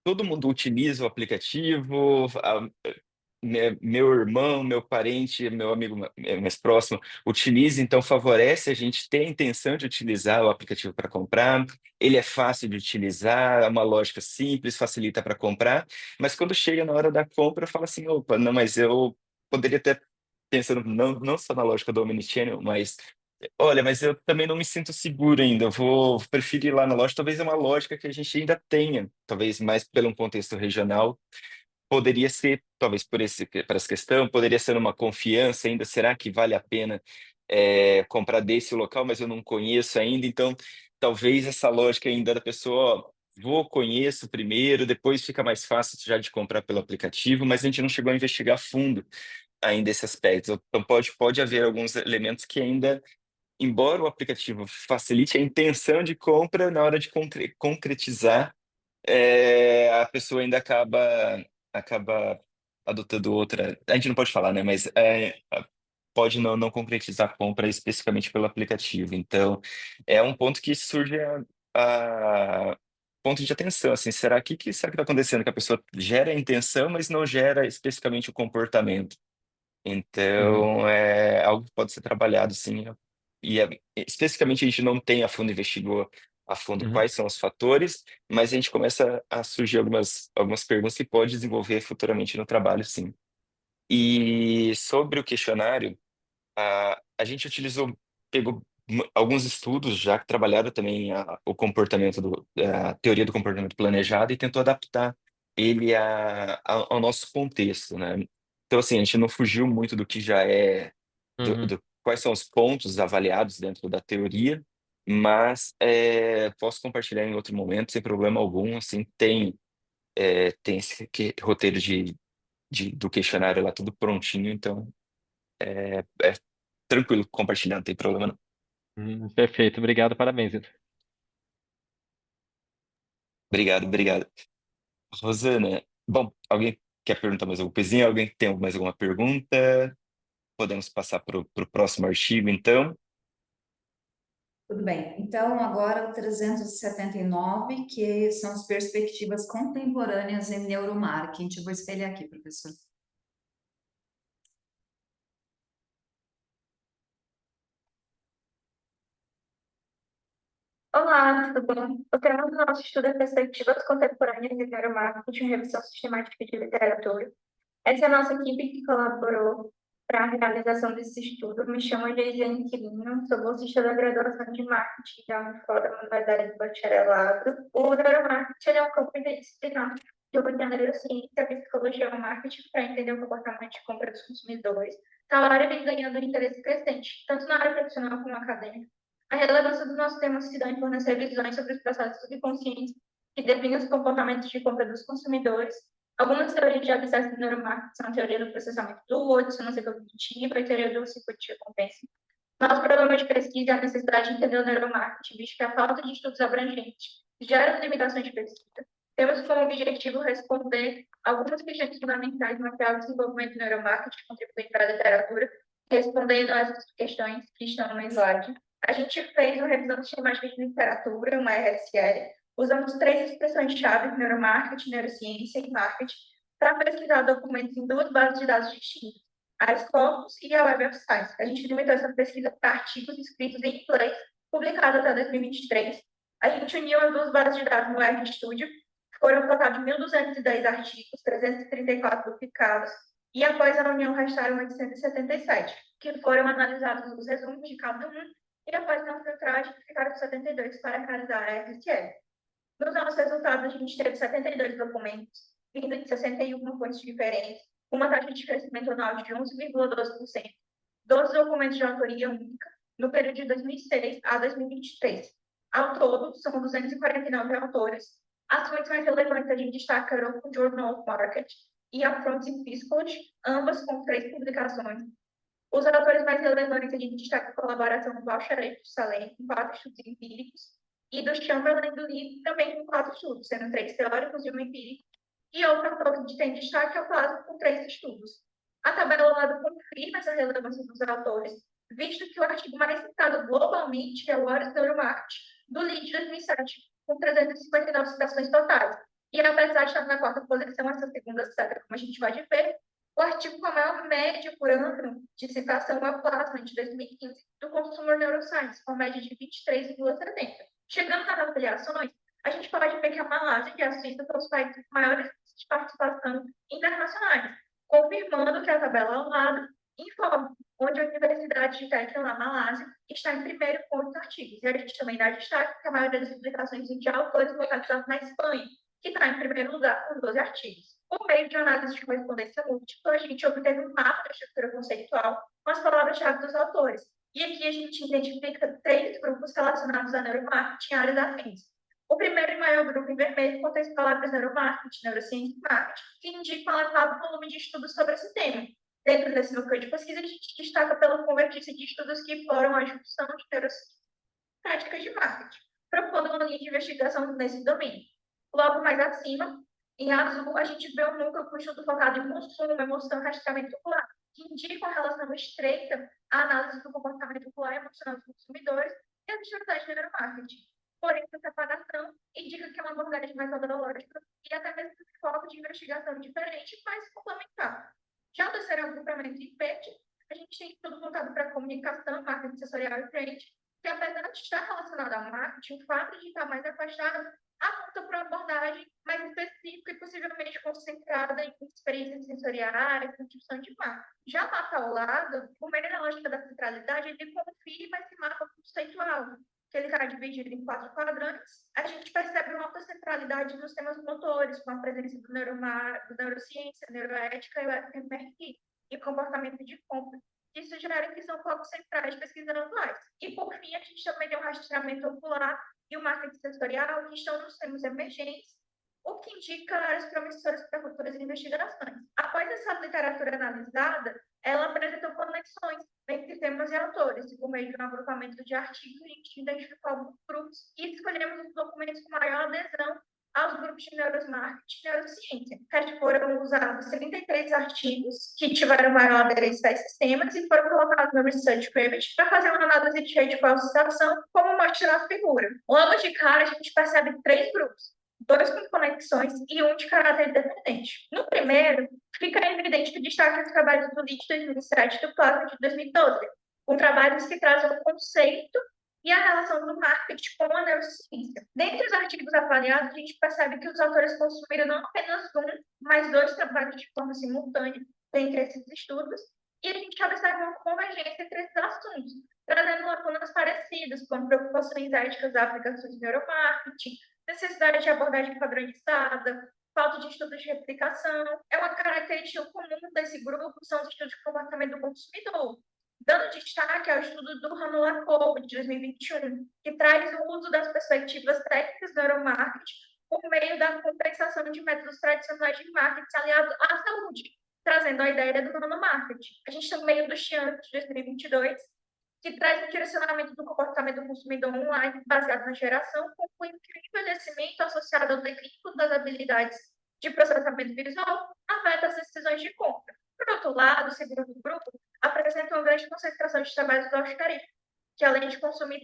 todo mundo utiliza o aplicativo, meu irmão, meu parente, meu amigo mais próximo utiliza, então favorece a gente ter a intenção de utilizar o aplicativo para comprar. Ele é fácil de utilizar, é uma lógica simples, facilita para comprar, mas quando chega na hora da compra, fala assim, opa, não, mas eu poderia ter pensando não só na lógica do Omnichannel, mas olha, mas eu também não me sinto seguro ainda. Eu prefiro ir lá na loja. Talvez é uma lógica que a gente ainda tenha, talvez mais pelo um contexto regional. Poderia ser, talvez por essa questão, poderia ser uma confiança ainda. Será que vale a pena comprar desse local, mas eu não conheço ainda? Então, talvez essa lógica ainda da pessoa, ó, conheço primeiro, depois fica mais fácil já de comprar pelo aplicativo, mas a gente não chegou a investigar a fundo ainda esse aspecto. Então pode haver alguns elementos que ainda, embora o aplicativo facilite a intenção de compra, na hora de concretizar, a pessoa ainda acaba adotando outra. A gente não pode falar, né? Mas pode não concretizar a compra especificamente pelo aplicativo. Então, é um ponto que surge ponto de atenção, assim, será que será que está acontecendo? Que a pessoa gera a intenção, mas não gera especificamente o comportamento. Uhum, Então, é algo que pode ser trabalhado, sim. E especificamente a gente não tem a fundo, investigou a fundo uhum, quais são os fatores, mas a gente começa a surgir algumas perguntas que pode desenvolver futuramente no trabalho, sim. E sobre o questionário, a gente pegou alguns estudos já que trabalharam também o comportamento a teoria do comportamento planejado e tentou adaptar ele ao nosso contexto, né? Então, assim, a gente não fugiu muito do que já é, uhum. quais são os pontos avaliados dentro da teoria, mas posso compartilhar em outro momento, sem problema algum, assim, tem esse roteiro do questionário lá tudo prontinho, então é tranquilo compartilhar, não tem problema não. Perfeito, obrigado, parabéns, Vitor. Obrigado, obrigado. Rosana, bom, alguém quer perguntar mais alguma coisinha? Alguém tem mais alguma pergunta? Podemos passar para o próximo artigo, então. Tudo bem. Então, agora o 379, que são as perspectivas contemporâneas em neuromarketing. Eu vou espelhar aqui, professor. Olá, tudo bom? O tema do nosso estudo é Perspectivas Contemporâneas de Neuromarketing, revisão sistemática de literatura. Essa é a nossa equipe que colaborou para a realização desse estudo. Me chamo Geisiane Quirino, sou bolsista da graduação de Marketing da Unifor, da modalidade de bacharelado. O neuromarketing é um campo interdisciplinar que une a neurociência e a psicologia do marketing para entender o comportamento de compra dos consumidores. Tal área vem ganhando interesse crescente, tanto na área profissional como acadêmica. A relevância do nosso tema se dá em fornecer visões sobre os processos subconscientes que definem os comportamentos de compra dos consumidores. Algumas teorias de acesso do neuromarketing são a teoria do processamento do dissonância cognitiva e a teoria do circuito de recompensa. Nosso problema de pesquisa é a necessidade de entender o neuromarketing, visto que a falta de estudos abrangentes gera limitações de pesquisa. Temos como objetivo responder algumas questões fundamentais no atual desenvolvimento do neuromarketing, contribuindo para a literatura, respondendo a essas questões que estão no slide. A gente fez uma revisão sistemática de literatura, uma RSL. Usamos 3 expressões-chave, neuromarketing, neurociência e marketing, para pesquisar documentos em 2 bases de dados distintas, a Scopus e a Web of Science. A gente limitou essa pesquisa para artigos escritos em inglês, publicados até 2023. A gente uniu as 2 bases de dados no RStudio, foram um total de 1.210 artigos, 334 duplicados, e após a união restaram 877, que foram analisados os resumos de cada um, e após uma filtragem ficaram 72 para analisar a RSL. Nos nossos resultados, a gente teve 72 documentos, vindo de 61 fontes diferentes, uma taxa de crescimento anual de 11,12%, 12 documentos de autoria única, no período de 2006 a 2023. Ao todo, são 249 autores. As fontes mais relevantes a gente destaca o Journal of Market e a Fronting Psychology, ambas com 3 publicações. Os autores mais relevantes a gente destaca a colaboração do Balcharek de Salem, com 4 estudos empíricos, e do Chamberlain do Lee, também com 4 estudos, sendo 3 teóricos e 1 empírico, e outro autor que tem destaque é o Plasma, com 3 estudos. A tabela ao lado confirma essa relevância dos autores, visto que o artigo mais citado globalmente é o What is Neuromarketing, do Lee de 2007, com 359 citações totais. E apesar de estar na 4ª posição, essa segunda cita, como a gente pode ver, o artigo com a maior média por ano de citação é o Plasma, de 2015, do Consumer Neuroscience, com média de 23,70. Chegando nas avaliações, a gente pode ver que a Malásia e a Suíça são os países com maiores de participação internacionais, confirmando que a tabela ao lado informa onde a Universidade de Tech, na Malásia, está em primeiro com 8 artigos. E a gente também dá destaque que a maioria das publicações de autores localizados na Espanha, que está em primeiro lugar com 12 artigos. Por meio de análise de correspondência múltipla, a gente obteve um mapa da estrutura conceitual com as palavras-chave dos autores. E aqui a gente identifica 3 grupos relacionados a neuromarketing e áreas afins. O primeiro e maior grupo em vermelho contém as palavras neuromarketing, neurociência e marketing, que indicam um elevado volume de estudos sobre esse tema. Dentro desse núcleo de pesquisa, a gente destaca pela convergência de estudos que exploram a junção de neurociência e práticas de marketing, propondo uma linha de investigação nesse domínio. Logo mais acima, em azul, a gente vê um núcleo com estudo focado em consumo, emoção e rastreamento ocular, que indicam a relação estreita à análise do comportamento ocular e emocional dos consumidores e as estratégias de neuromarketing. Porém, essa separação indica que é uma abordagem mais metodológica e até mesmo um foco de investigação diferente, mas complementar. Já o terceiro agrupamento em PET, a gente tem tudo voltado para comunicação, marketing sensorial e frente, que apesar de estar relacionado ao marketing, o fato de estar mais afastado aponta para uma abordagem mais específica e possivelmente concentrada em experiências sensoriais, construção de marca. Já mapa ao lado, o meio da lógica da centralidade, ele confirma esse mapa conceitual, que ele está dividido em 4 quadrantes. A gente percebe uma alta centralidade nos temas motores, com a presença do neurociência, neuroética e o FMRI, e comportamento de compra. Isso gera que são focos centrais de pesquisas atuais. E, por fim, a gente também tem o rastreamento ocular e o marketing sensorial, que estão nos temas emergentes, o que indica áreas promissoras para futuras investigações. Após essa literatura analisada, ela apresentou conexões entre temas e autores, por meio de um agrupamento de artigos, a gente identificou alguns grupos e escolhemos os documentos com maior adesão aos grupos de neuromarketing e neurociência. Foram usados 33 artigos que tiveram maior aderência a esses temas e foram colocados no Research Pivot para fazer uma análise de rede qualificação, como mostra a figura. Logo de cara, a gente percebe 3 grupos, 2 com conexões e 1 de caráter independente. No primeiro, fica evidente que destaca os trabalhos do LEAD 2007 e do Plasma de 2012, com trabalhos que trazem o conceito e a relação do marketing com a neurociência. Dentre os artigos avaliados, a gente percebe que os autores consumiram não apenas 1, mas 2 trabalhos de forma simultânea dentre esses estudos, e a gente observa uma convergência entre esses assuntos, trazendo lacunas parecidas, como preocupações éticas da aplicação de neuromarketing, necessidade de abordagem padronizada, falta de estudos de replicação. É uma característica comum desse grupo, são os estudos de comportamento do consumidor, dando destaque ao estudo do Hanula-Cole, de 2021, que traz o uso das perspectivas técnicas do neuromarketing por meio da compensação de métodos tradicionais de marketing aliado à saúde, trazendo a ideia do nanomarketing. A gente também tem o do Xian, de 2022, que traz o direcionamento do comportamento do consumidor online baseado na geração, concluindo que o envelhecimento associado ao declínio das habilidades de processamento visual afeta as decisões de compra. Por outro lado, o segundo grupo apresenta uma grande concentração de trabalhos do algoritmo, que além de consumir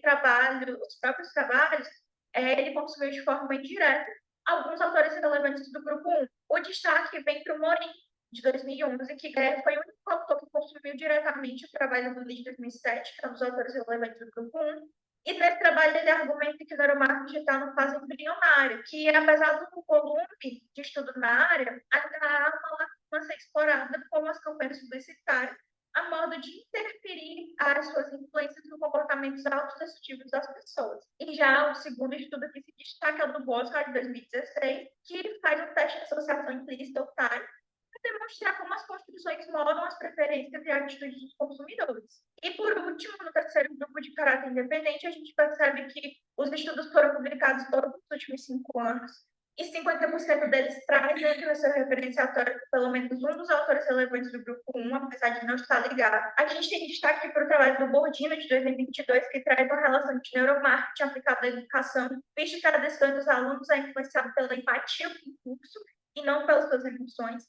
os próprios trabalhos, ele consumiu de forma indireta alguns autores relevantes do grupo 1. O destaque vem para o Morin, de 2011, que foi o único autor que consumiu diretamente o trabalho do LEAD 2007, que é um dos autores relevantes do grupo 1. E nesse trabalho ele argumenta que o neuromarketing está no fase embrionária, que apesar do volume de estudo na área, ainda há uma lacuna a ser explorada, como as campanhas publicitárias, a modo de interferir as suas influências no comportamentos autodestrutivos das pessoas. E já o segundo estudo que se destaca é o do Boswell, de 2016, que faz um teste de associação implícita ou TAI, para demonstrar como as construções moldam as preferências e atitudes dos consumidores. E, por último, no terceiro grupo de caráter independente, a gente percebe que os estudos foram publicados todos nos últimos 5 anos, e 50% deles traz dentro da sua referenciatória pelo menos um dos autores relevantes do grupo 1, apesar de não estar ligado. A gente tem destaque para o trabalho do Bordino, de 2022, que traz uma relação de neuromarketing aplicada à educação, visto que a decisão dos alunos é influenciada pela empatia do curso e não pelas suas emoções.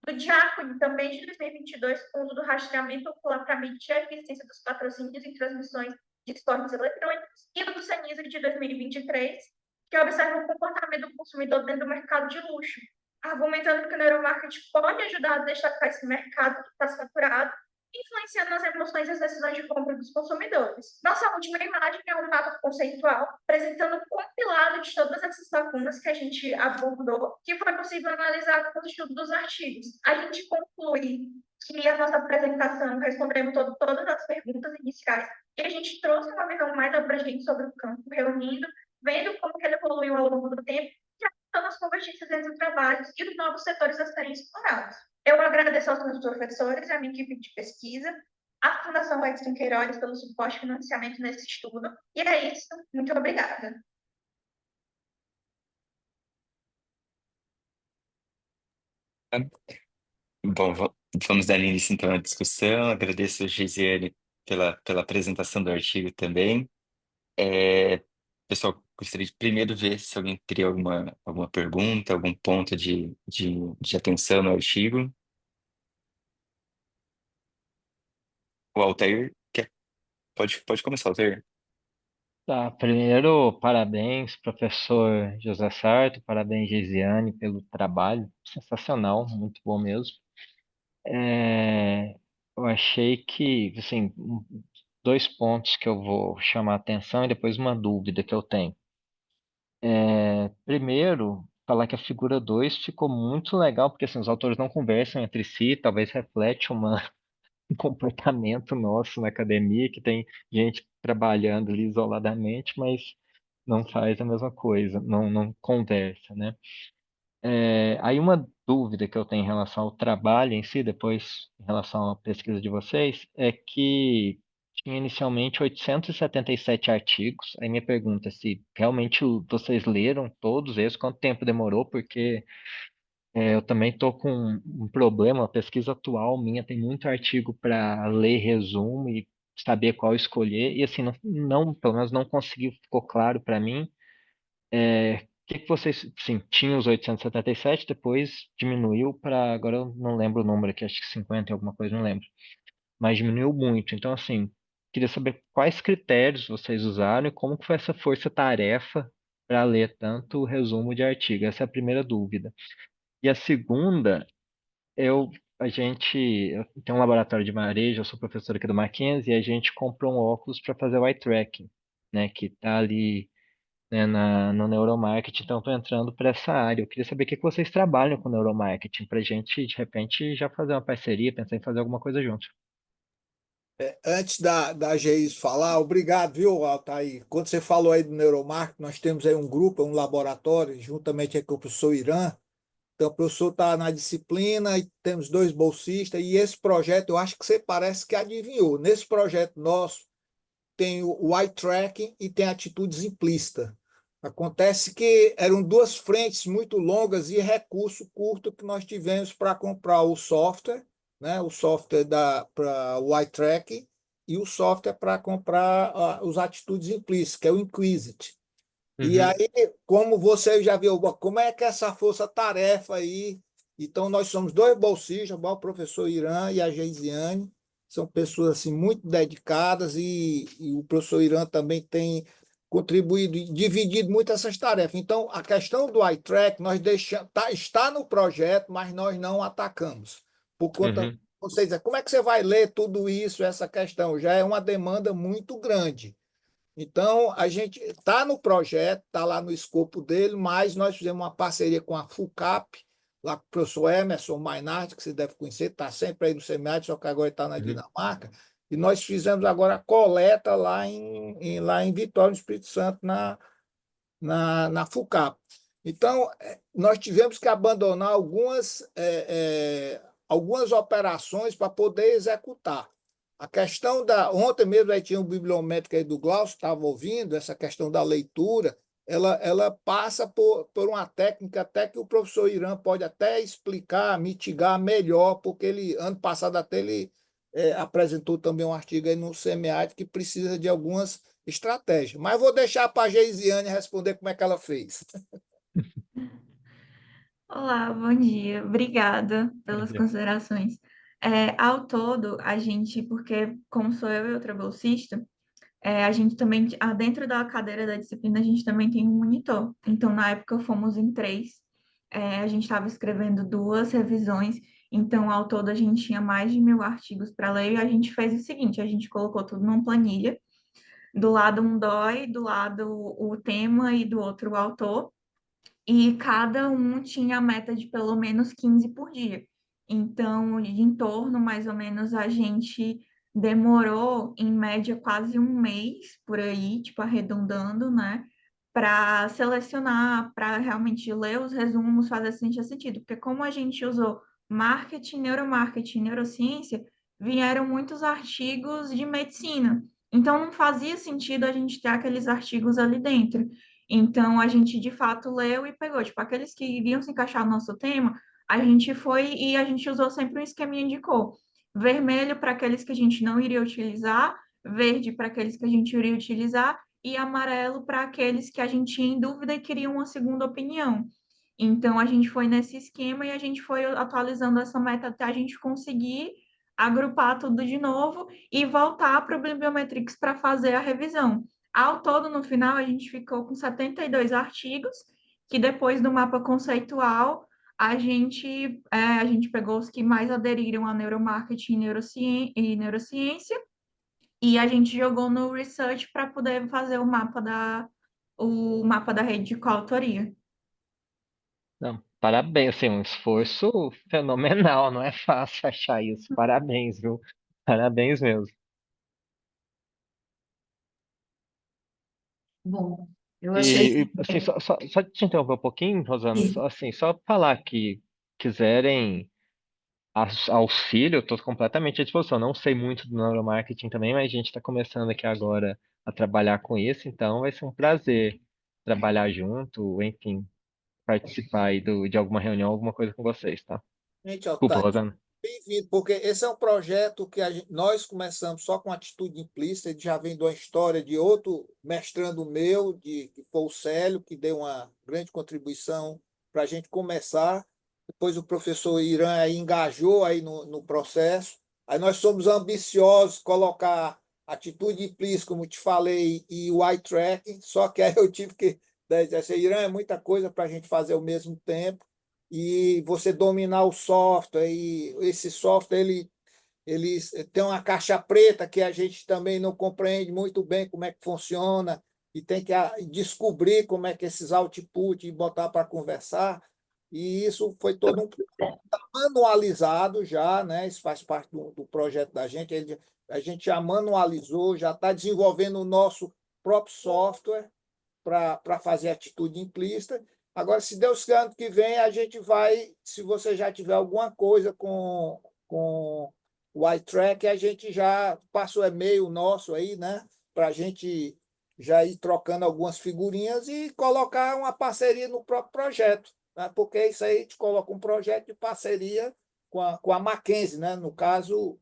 Do Diácono, também de 2022, com o uso do rastreamento ocular para medir a eficiência dos patrocínios em transmissões de esportes eletrônicos, e o do Senisa, de 2023, que observa o comportamento do consumidor dentro do mercado de luxo, argumentando que o neuromarketing pode ajudar a destacar esse mercado que está saturado, influenciando as emoções e as decisões de compra dos consumidores. Nossa última imagem é um mapa conceitual, apresentando um compilado de todas essas lacunas que a gente abordou, que foi possível analisar com o estudo dos artigos. A gente conclui que a nossa apresentação respondemos todas as perguntas iniciais, e a gente trouxe uma visão mais abrangente sobre o campo, reunindo, vendo como que ele evoluiu ao longo do tempo, e apontando as convergências entre os trabalhos e os novos setores a serem explorados. Eu agradeço aos meus professores e à minha equipe de pesquisa. à Fundação Edson Queiroz pelo suporte e financiamento nesse estudo. E é isso. Muito obrigada. Bom, vamos dar início então à discussão. Agradeço a Geisiane pela apresentação do artigo também. Pessoal, gostaria de primeiro ver se alguém teria alguma pergunta, algum ponto de atenção no artigo. O Altair, pode começar, Altair. Tá, primeiro, parabéns, professor José Sarto, parabéns, Geisiane, pelo trabalho, sensacional, muito bom mesmo. Eu achei que, assim, dois pontos que eu vou chamar a atenção e depois uma dúvida que eu tenho. Primeiro, falar que a figura 2 ficou muito legal, porque assim, os autores não conversam entre si, talvez reflete um comportamento nosso na academia, que tem gente trabalhando ali isoladamente, mas não faz a mesma coisa, não conversa, né? Aí uma dúvida que eu tenho em relação ao trabalho em si, depois em relação à pesquisa de vocês, é que tinha inicialmente 877 artigos. Aí minha pergunta é se realmente vocês leram todos eles, quanto tempo demorou, porque eu também estou com um problema, a pesquisa atual minha tem muito artigo para ler resumo e saber qual escolher, e assim, pelo menos não conseguiu, ficou claro para mim que vocês, sim, tinha os 877, depois diminuiu para, agora eu não lembro o número aqui, acho que 50 e alguma coisa, não lembro, mas diminuiu muito. Então, assim, queria saber quais critérios vocês usaram e como que foi essa força-tarefa para ler tanto o resumo de artigo. Essa é a primeira dúvida. E a segunda, a gente eu tenho um laboratório de marejo, eu sou professor aqui do Mackenzie, e a gente comprou um óculos para fazer o eye tracking, né, que está ali, né, no neuromarketing, então estou entrando para essa área. Eu queria saber o que que vocês trabalham com neuromarketing, para a gente, de repente, já fazer uma parceria, pensar em fazer alguma coisa junto. Antes da Geis falar, obrigado, viu, Altair? Quando você falou aí do neuromarketing, nós temos aí um grupo, um laboratório, juntamente aí com o professor Irã. Então, o professor está na disciplina e temos dois bolsistas, e esse projeto, eu acho que você parece que adivinhou. Nesse projeto nosso, tem o eye tracking e tem atitudes implícitas. Acontece que eram duas frentes muito longas e recurso curto que nós tivemos para comprar o software, né? O software para o eye tracking e o software para comprar os atitudes implícitas, que é o Inquisit. E Uhum, aí, como você já viu, como é que é essa força-tarefa aí? Então, nós somos dois bolsistas, o professor Irã e a Geisiane, são pessoas assim, muito dedicadas e o professor Irã também tem contribuído e dividido muito essas tarefas. Então, a questão do iTrack nós deixamos, está no projeto, mas nós não atacamos. Por conta, uhum, vocês, como é que você vai ler tudo isso, essa questão? Já é uma demanda muito grande. Então, a gente está no projeto, está lá no escopo dele, mas nós fizemos uma parceria com a FUCAP, lá com o professor Emerson Mainardi, que você deve conhecer, está sempre aí no seminário, só que agora está na uhum, Dinamarca, e nós fizemos agora a coleta lá em Vitória, no Espírito Santo, na FUCAP. Então, nós tivemos que abandonar algumas operações para poder executar. A questão Ontem mesmo aí tinha um bibliométrico aí do Glaucio, estava ouvindo, essa questão da leitura, ela passa por uma técnica até que o professor Irã pode até explicar, mitigar melhor, porque ano passado até ele apresentou também um artigo aí no SEMEAD que precisa de algumas estratégias. Mas vou deixar para a Geisiane responder como é que ela fez. Olá, bom dia. Obrigada pelas entendi. considerações. Ao todo, a gente, porque como sou eu e outra bolsista, a gente também, dentro da cadeira da disciplina, a gente também tem um monitor. Então, na época, fomos em três. A gente estava escrevendo duas revisões. Então, ao todo, a gente tinha mais de 1.000 artigos para ler. E a gente fez o seguinte, a gente colocou tudo numa planilha. Do lado um DOI, do lado o tema e do outro o autor. E cada um tinha a meta de pelo menos 15 por dia. Então, em torno, mais ou menos, a gente demorou, em média, quase um mês por aí, tipo, arredondando, né? Para selecionar, para realmente ler os resumos, fazer sentido. Porque como a gente usou marketing, neuromarketing, neurociência, vieram muitos artigos de medicina. Então, não fazia sentido a gente ter aqueles artigos ali dentro. Então, a gente, de fato, leu e pegou. Tipo, aqueles que iriam se encaixar no nosso tema, a gente foi e a gente usou sempre um esqueminha de cor. Vermelho para aqueles que a gente não iria utilizar, verde para aqueles que a gente iria utilizar e amarelo para aqueles que a gente tinha em dúvida e queriam uma segunda opinião. Então, a gente foi nesse esquema e a gente foi atualizando essa meta até a gente conseguir agrupar tudo de novo e voltar para o Bibliometrics para fazer a revisão. Ao todo, no final, a gente ficou com 72 artigos, que depois do mapa conceitual, a gente pegou os que mais aderiram a neuromarketing e neurociência, e a gente jogou no research para poder fazer o mapa da rede de coautoria. Não, parabéns, assim, um esforço fenomenal, não é fácil achar isso. Parabéns, viu? Parabéns mesmo. Bom, eu achei Assim, só te interromper um pouquinho, Rosana, que só falar que quiserem auxílio, eu estou completamente à disposição. Não sei muito do neuromarketing também, mas a gente está começando aqui agora a trabalhar com isso, então vai ser um prazer trabalhar junto, enfim, participar aí de alguma reunião, alguma coisa com vocês, tá? Gente, Desculpa, Altair, Rosana. bem-vindo, porque esse é um projeto que nós começamos só com atitude implícita, ele já vem de uma história de outro mestrando meu, que foi o Célio, que deu uma grande contribuição para a gente começar. Depois o professor Irã aí engajou aí no processo. Aí nós somos ambiciosos, colocar atitude implícita, como te falei, e o eye tracking, só que aí eu tive que dizer assim, Irã é muita coisa para a gente fazer ao mesmo tempo e você dominar o software, e esse software ele tem uma caixa preta que a gente também não compreende muito bem como é que funciona, e tem que descobrir como é que esses output e botar para conversar, e isso foi todo um manualizado já, né? Isso faz parte do projeto da gente, a gente já manualizou, já está desenvolvendo o nosso próprio software para fazer atitude implícita. Agora, se Deus quiser, ano que vem, a gente vai, se você já tiver alguma coisa com o iTrack, a gente já passa o e-mail nosso aí, né? Para a gente já ir trocando algumas figurinhas e colocar uma parceria no próprio projeto, né? Porque isso aí a gente coloca um projeto de parceria com a Mackenzie, né? No caso,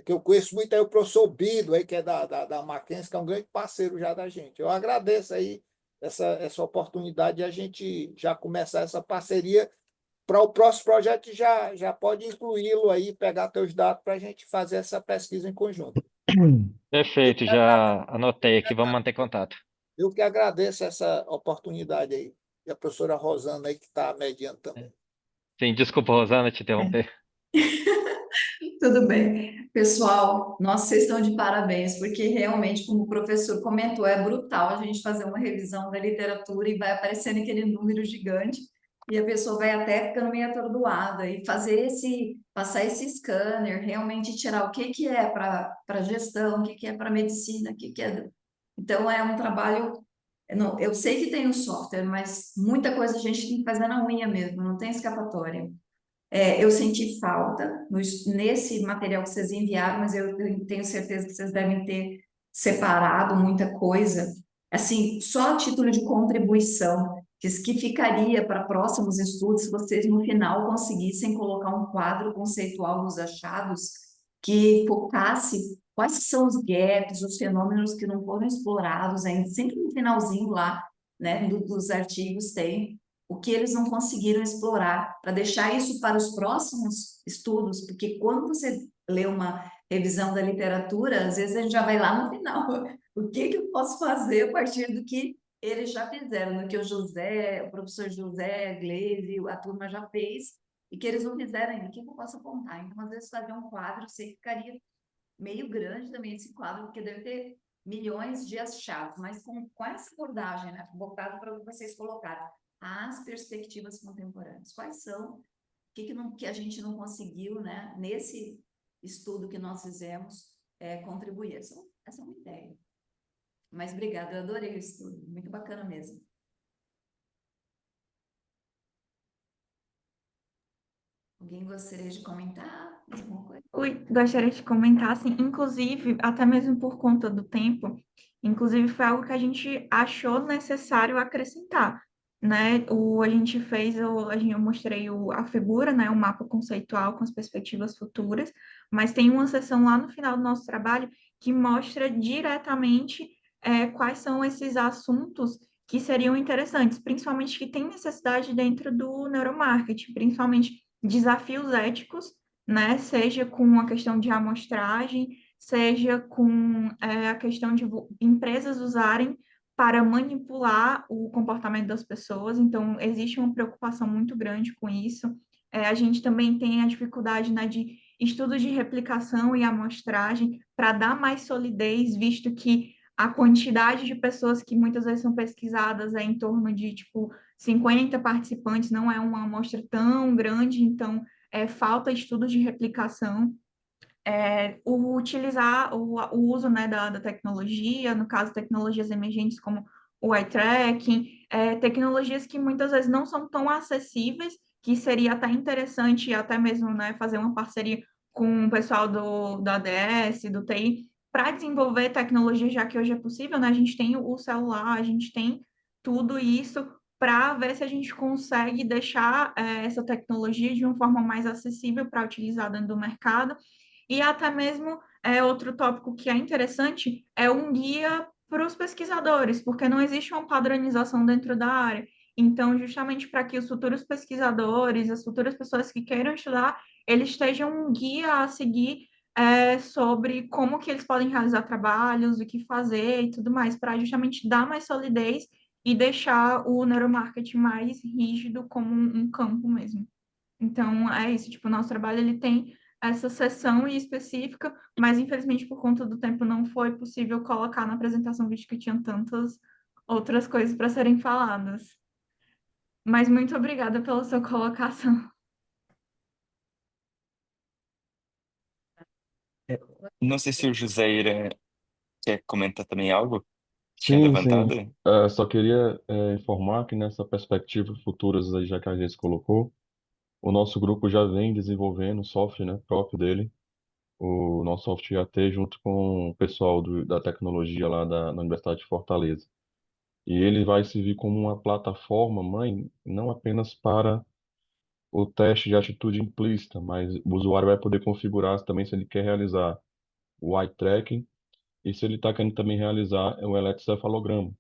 que eu conheço muito aí o professor Bido, aí, que é da Mackenzie, que é um grande parceiro já da gente. Eu agradeço aí essa oportunidade de a gente já começar essa parceria. Para o próximo projeto, já pode incluí-lo aí, pegar teus dados para a gente fazer essa pesquisa em conjunto. Perfeito, já anotei aqui, vamos manter contato. Eu que agradeço essa oportunidade aí. E a professora Rosana aí, que está mediando também. Sim, desculpa, Rosana, te interromper. tudo bem. Pessoal, nossa, vocês estão de parabéns, porque realmente, como o professor comentou, é brutal a gente fazer uma revisão da literatura e vai aparecendo aquele número gigante, e a pessoa vai até ficando meio atordoada, e passar esse scanner, realmente tirar o que é para gestão, o que é para medicina, o que é. Então, é um trabalho. Não, eu sei que tem o software, mas muita coisa a gente tem que fazer na unha mesmo, não tem escapatória. Eu senti falta nesse material que vocês enviaram, mas eu tenho certeza que vocês devem ter separado muita coisa. Assim, só a título de contribuição, que ficaria para próximos estudos, se vocês no final conseguissem colocar um quadro conceitual dos achados que focasse quais são os gaps, os fenômenos que não foram explorados ainda, sempre no finalzinho lá, né, dos artigos tem o que eles não conseguiram explorar, para deixar isso para os próximos estudos, porque quando você lê uma revisão da literatura, às vezes a gente já vai lá no final. O que eu posso fazer a partir do que eles já fizeram, do que o professor José, Gleise, a turma já fez, e que eles não fizeram ainda, o que eu posso apontar? Então, às vezes, fazer um quadro, sei que ficaria meio grande também esse quadro, porque deve ter milhões de achados, mas com essa abordagem, né, voltado para vocês colocarem as perspectivas contemporâneas. Quais são? O que a gente não conseguiu, né, nesse estudo que nós fizemos, contribuir? Essa é uma ideia. Mas obrigada, eu adorei o estudo, muito bacana mesmo. Alguém gostaria de comentar mais alguma coisa? Gostaria de comentar, assim, inclusive, até mesmo por conta do tempo, inclusive foi algo que a gente achou necessário acrescentar, né? A gente fez, eu mostrei a figura, né? O mapa conceitual com as perspectivas futuras, mas tem uma seção lá no final do nosso trabalho que mostra diretamente quais são esses assuntos que seriam interessantes, principalmente que tem necessidade dentro do neuromarketing, principalmente desafios éticos, né? Seja com a questão de amostragem, seja com a questão de empresas usarem para manipular o comportamento das pessoas. Então, existe uma preocupação muito grande com isso. A gente também tem a dificuldade, né, de estudos de replicação e amostragem para dar mais solidez, visto que a quantidade de pessoas que muitas vezes são pesquisadas é em torno de, tipo, 50 participantes, não é uma amostra tão grande, então falta estudos de replicação, utilizar o uso, né, da tecnologia, no caso, tecnologias emergentes como o eye tracking, tecnologias que muitas vezes não são tão acessíveis, que seria até interessante até mesmo, né, fazer uma parceria com o pessoal do ADS, do TI, para desenvolver tecnologia, já que hoje é possível, né? A gente tem o celular, a gente tem tudo isso para ver se a gente consegue deixar essa tecnologia de uma forma mais acessível para utilizar dentro do mercado. E até mesmo outro tópico que é interessante é um guia para os pesquisadores, porque não existe uma padronização dentro da área. Então, justamente para que os futuros pesquisadores, as futuras pessoas que queiram estudar, eles estejam um guia a seguir sobre como que eles podem realizar trabalhos, o que fazer e tudo mais, para justamente dar mais solidez e deixar o neuromarketing mais rígido como um campo mesmo. Então, é isso, tipo, o nosso trabalho, ele tem essa sessão específica, mas infelizmente por conta do tempo não foi possível colocar na apresentação, visto que tinham tantas outras coisas para serem faladas. Mas muito obrigada pela sua colocação. Não sei se o José Ira quer comentar também algo. Tinha Sim, levantado? sim. Só queria informar que nessa perspectiva futuras, aí, já que a gente colocou, o nosso grupo já vem desenvolvendo o software, né, próprio dele, o nosso software IAT, junto com o pessoal da tecnologia lá na Universidade de Fortaleza. E ele vai servir como uma plataforma mãe, não apenas para o teste de atitude implícita, mas o usuário vai poder configurar também se ele quer realizar o eye tracking e se ele está querendo também realizar o eletrocefalograma.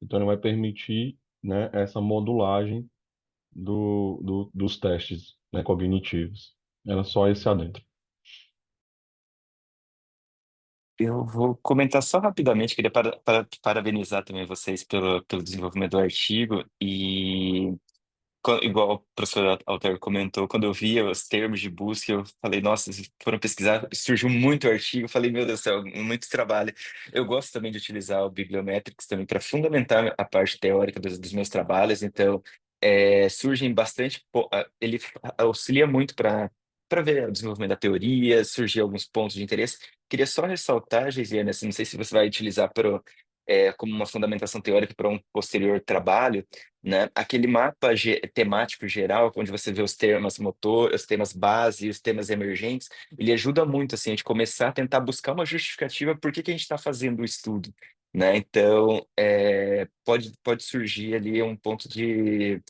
Então, ele vai permitir, né, essa modulagem dos testes, né, cognitivos. Era só esse adentro. Eu vou comentar só rapidamente, queria parabenizar também vocês pelo desenvolvimento do artigo e igual o professor Alter comentou, quando eu via os termos de busca, eu falei, nossa, se foram pesquisar, surgiu muito artigo, eu falei, meu Deus do céu, muito trabalho. Eu gosto também de utilizar o Bibliometrics também para fundamentar a parte teórica dos meus trabalhos, então surgem bastante, ele auxilia muito para ver o desenvolvimento da teoria, surgir alguns pontos de interesse. Queria só ressaltar, Geisiane, assim, não sei se você vai utilizar como uma fundamentação teórica para um posterior trabalho, né? Aquele mapa temático geral, onde você vê os temas motor, os temas base e os temas emergentes, ele ajuda muito assim, a gente começar a tentar buscar uma justificativa por que a gente está fazendo o estudo, né? Então, pode surgir ali um ponto de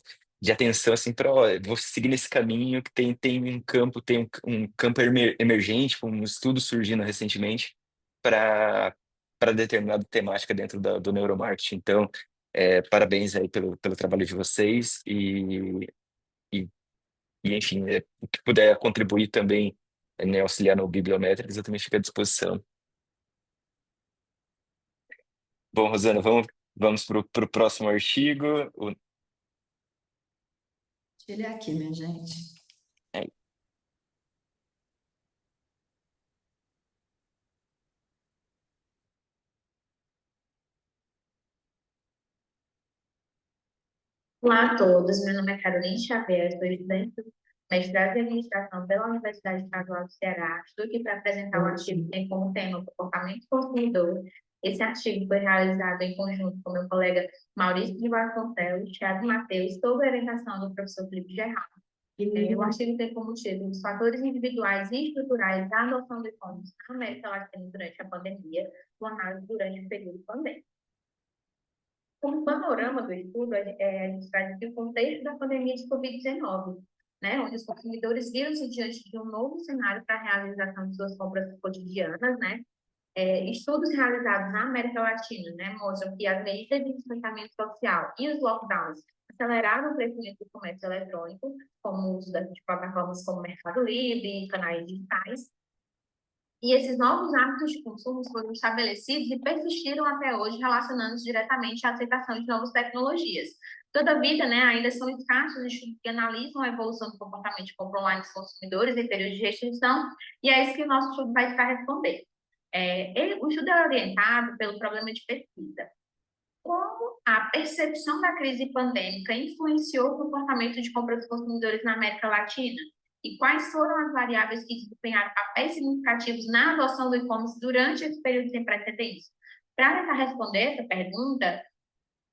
atenção assim para, vou seguir nesse caminho que tem um campo emergente, um estudo surgindo recentemente para determinada temática dentro do neuromarketing. Então, parabéns aí pelo trabalho de vocês e, enfim, o que puder contribuir também, né, auxiliar no Bibliometrics, eu também fico à disposição. Bom, Rosana, vamos para o próximo artigo. Ele é aqui, minha gente. É, Olá a todos, meu nome é Caroline Xavier, sou estudante do mestrado em administração pela Universidade Estadual do Ceará. Estou aqui para apresentar o artigo que tem como tema o comportamento do consumidor. Esse artigo foi realizado em conjunto com meu colega Maurício de Vasconcelos, Thiago Matheus, sob a orientação do professor Felipe Geraldo. O artigo tem como título os fatores individuais e estruturais da adoção do e-commerce na América Latina durante a pandemia, com análise durante o período pandêmico. Como panorama do estudo, a gente traz aqui o contexto da pandemia de Covid-19, né, onde os consumidores viram-se diante de um novo cenário para a realização de suas compras cotidianas, né. Estudos realizados na América Latina, né, mostram que as medidas de distanciamento social e os lockdowns aceleraram o crescimento do comércio eletrônico, como o uso de plataformas como Mercado Livre e canais digitais. E esses novos hábitos de consumo foram estabelecidos e persistiram até hoje, relacionando-se diretamente à aceitação de novas tecnologias. Todavia, né, ainda são escassos estudos que analisam a evolução do comportamento de compra online dos consumidores em períodos de restrição, e é isso que o nosso estudo vai estar respondendo. O estudo é orientado pelo problema de pesquisa. Como a percepção da crise pandêmica influenciou o comportamento de compra dos consumidores na América Latina? E quais foram as variáveis que desempenharam papéis significativos na adoção do e-commerce durante esse período sem precedentes? Para tentar responder essa pergunta,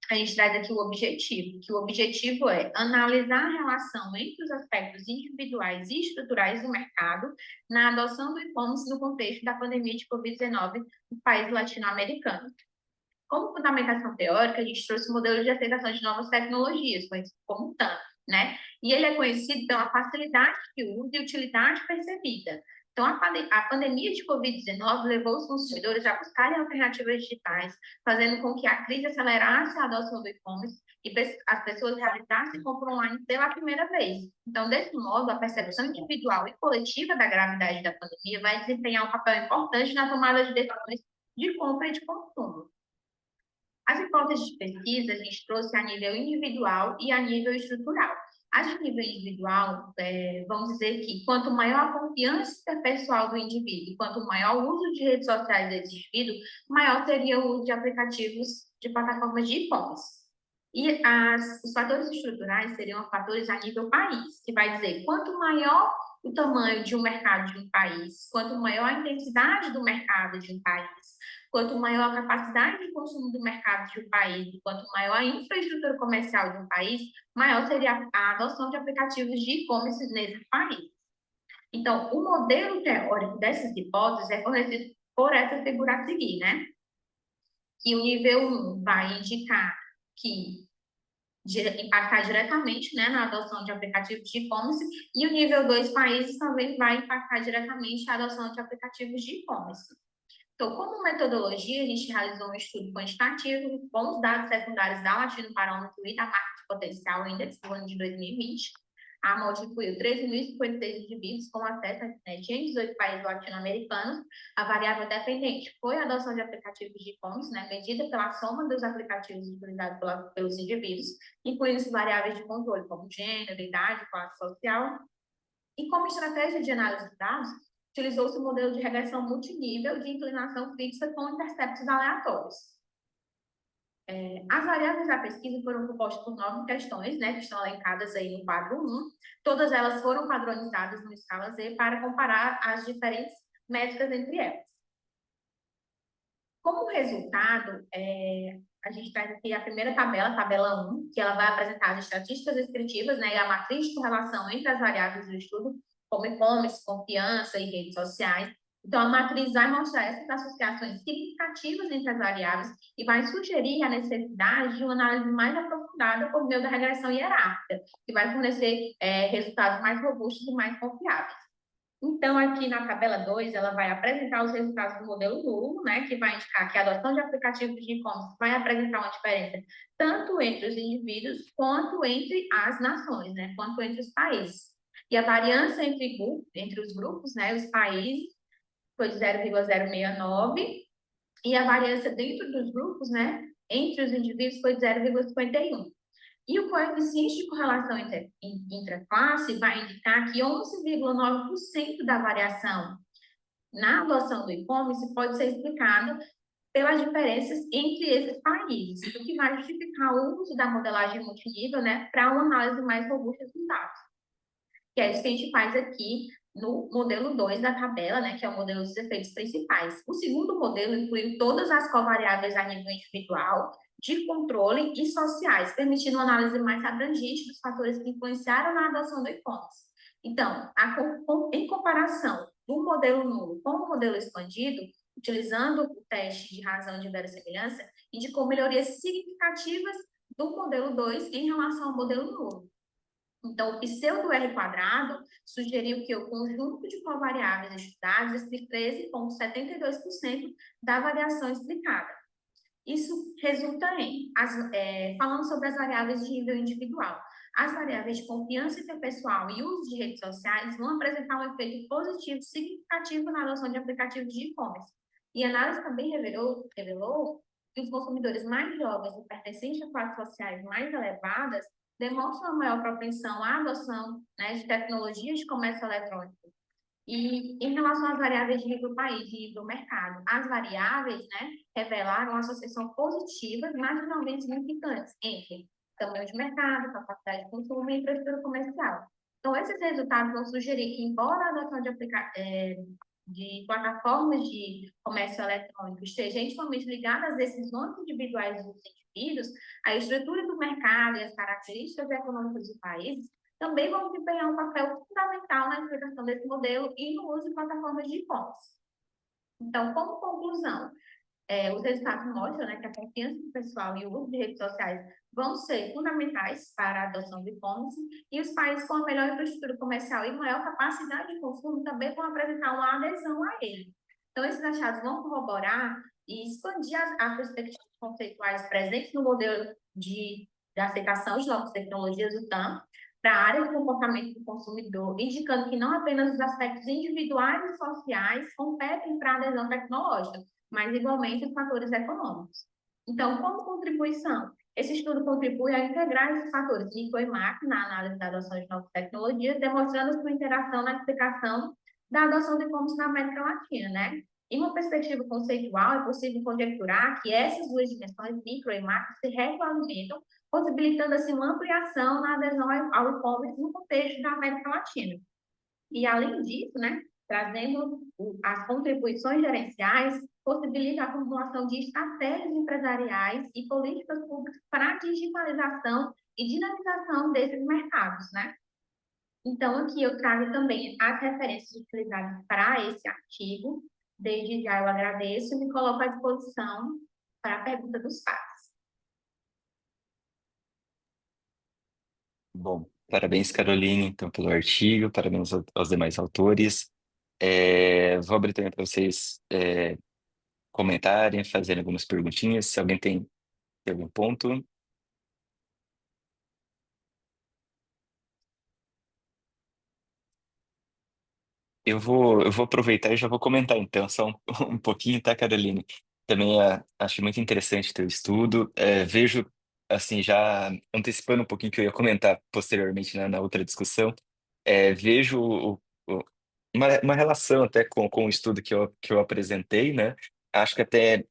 a gente traz aqui o objetivo, que o objetivo é analisar a relação entre os aspectos individuais e estruturais do mercado na adoção do e-commerce no contexto da pandemia de Covid-19 no país latino-americano. Como fundamentação teórica, a gente trouxe o modelo de aceitação de novas tecnologias, conhecido como TAM, né? E ele é conhecido pela facilidade de uso e utilidade percebida. Então, a pandemia de Covid-19 levou os consumidores a buscarem alternativas digitais, fazendo com que a crise acelerasse a adoção do e-commerce e as pessoas realizassem compra online pela primeira vez. Então, desse modo, a percepção individual e coletiva da gravidade da pandemia vai desempenhar um papel importante na tomada de decisões de compra e de consumo. As hipóteses de pesquisa a gente trouxe a nível individual e a nível estrutural. A de nível individual, vamos dizer que quanto maior a confiança pessoal do indivíduo, quanto maior o uso de redes sociais desse indivíduo, maior seria o uso de aplicativos de plataformas de e-commerce. E os fatores estruturais seriam fatores a nível país, que vai dizer quanto maior o tamanho de um mercado de um país, quanto maior a intensidade do mercado de um país, quanto maior a capacidade de consumo do mercado de um país, quanto maior a infraestrutura comercial de um país, maior seria a adoção de aplicativos de e-commerce nesse país. Então, o modelo teórico dessas hipóteses é fornecido por essa figura a seguir, né? Que o nível 1 vai indicar que impactar diretamente, né, na adoção de aplicativos de e-commerce, e o nível 2 países também vai impactar diretamente a adoção de aplicativos de e-commerce. Então, como metodologia, a gente realizou um estudo quantitativo com os dados secundários da Latino Parâmetro e da Marca de Potencial Index do ano de 2020. A amostra incluiu 13.056 indivíduos com acesso à internet em 18 países latino-americanos. A variável dependente foi a adoção de aplicativos de e-commerce, né, medida pela soma dos aplicativos utilizados pelos indivíduos, incluindo variáveis de controle como gênero, idade, classe social. E como estratégia de análise de dados, utilizou-se o modelo de regressão multinível de inclinação fixa com interceptos aleatórios. As variáveis da pesquisa foram compostas por 9 questões, né, que estão elencadas aí no quadro 1. Todas elas foram padronizadas no escala Z para comparar as diferentes métricas entre elas. Como resultado, a gente traz aqui a primeira tabela, tabela 1, que ela vai apresentar as estatísticas descritivas, né, e a matriz de correlação entre as variáveis do estudo, como e-commerce, confiança e redes sociais. Então, a matriz vai mostrar essas associações significativas entre as variáveis e vai sugerir a necessidade de uma análise mais aprofundada por meio da regressão hierárquica, que vai fornecer resultados mais robustos e mais confiáveis. Então, aqui na tabela 2, ela vai apresentar os resultados do modelo nulo, né, que vai indicar que a adoção de aplicativos de e-commerce vai apresentar uma diferença tanto entre os indivíduos quanto entre as nações, né, quanto entre os países. E a variância entre os grupos, né, os países, foi de 0,069, e a variância dentro dos grupos, né, entre os indivíduos, foi de 0,51. E o coeficiente de correlação intraclasse vai indicar que 11,9% da variação na adoção do e-commerce pode ser explicado pelas diferenças entre esses países, o que vai justificar o uso da modelagem multinível, né, para uma análise mais robusta dos dados. Que é isso que a gente faz aqui no modelo 2 da tabela, né, que é o modelo dos efeitos principais. O segundo modelo incluiu todas as covariáveis a nível individual, de controle e sociais, permitindo uma análise mais abrangente dos fatores que influenciaram na adoção do e-commerce. Então, em comparação do modelo nulo com o modelo expandido, utilizando o teste de razão de verossimilhança, indicou melhorias significativas do modelo 2 em relação ao modelo nulo. Então, o pseudo-R² sugeriu que o conjunto de covariáveis estudados explique 13,72% da variação explicada. Isso resulta em, falando sobre as variáveis de nível individual, as variáveis de confiança interpessoal e uso de redes sociais vão apresentar um efeito positivo significativo na adoção de aplicativos de e-commerce. E a análise também revelou que os consumidores mais jovens e pertencentes a classes sociais mais elevadas demonstram uma maior propensão à adoção, né, de tecnologias de comércio eletrônico. E em relação às variáveis de nível país e nível mercado, as variáveis, né, revelaram uma associação positiva, marginalmente significantes entre tamanho de mercado, capacidade de consumo e infraestrutura comercial. Então, esses resultados vão sugerir que, embora a adoção de plataformas de comércio eletrônico esteja intimamente ligada às decisões individuais dos indivíduos, a estrutura do mercado e as características econômicas do país também vão desempenhar um papel fundamental na implementação desse modelo e no uso de plataformas de e-commerce. Então, como conclusão, os resultados mostram, né, que a confiança pessoal e o uso de redes sociais vão ser fundamentais para a adoção do e-commerce, e os países com a melhor infraestrutura comercial e maior capacidade de consumo também vão apresentar uma adesão a ele. Então, esses achados vão corroborar e expandir as perspectivas conceituais presentes no modelo de aceitação de novas tecnologias do TAM para a área de comportamento do consumidor, indicando que não apenas os aspectos individuais e sociais competem para a adesão tecnológica, mas igualmente os fatores econômicos. Então, como contribuição, esse estudo contribui a integrar esses fatores micro e macro na análise da adoção de novas tecnologias, demonstrando sua interação na explicação da adoção de e-commerce na América Latina, né? Em uma perspectiva conceitual, é possível conjecturar que essas duas dimensões, micro e macro, se retroalimentam, possibilitando assim uma ampliação na adesão ao e-commerce no contexto da América Latina. E, além disso, né, trazendo as contribuições gerenciais, possibilita a acumulação de estratégias empresariais e políticas públicas para a digitalização e dinamização desses mercados, né? Então, aqui eu trago também as referências utilizadas para esse artigo. Desde já eu agradeço e me coloco à disposição para a pergunta dos pares. Bom, parabéns, Caroline, então, pelo artigo, parabéns aos demais autores. Vou abrir também para vocês comentarem, fazerem algumas perguntinhas, se alguém tem algum ponto. Eu vou aproveitar e já vou comentar, então, só um pouquinho, tá, Caroline? Também acho muito interessante teu estudo. Vejo, assim, já antecipando um pouquinho que eu ia comentar posteriormente na outra discussão, vejo uma relação até com o estudo que eu apresentei, né? Acho que até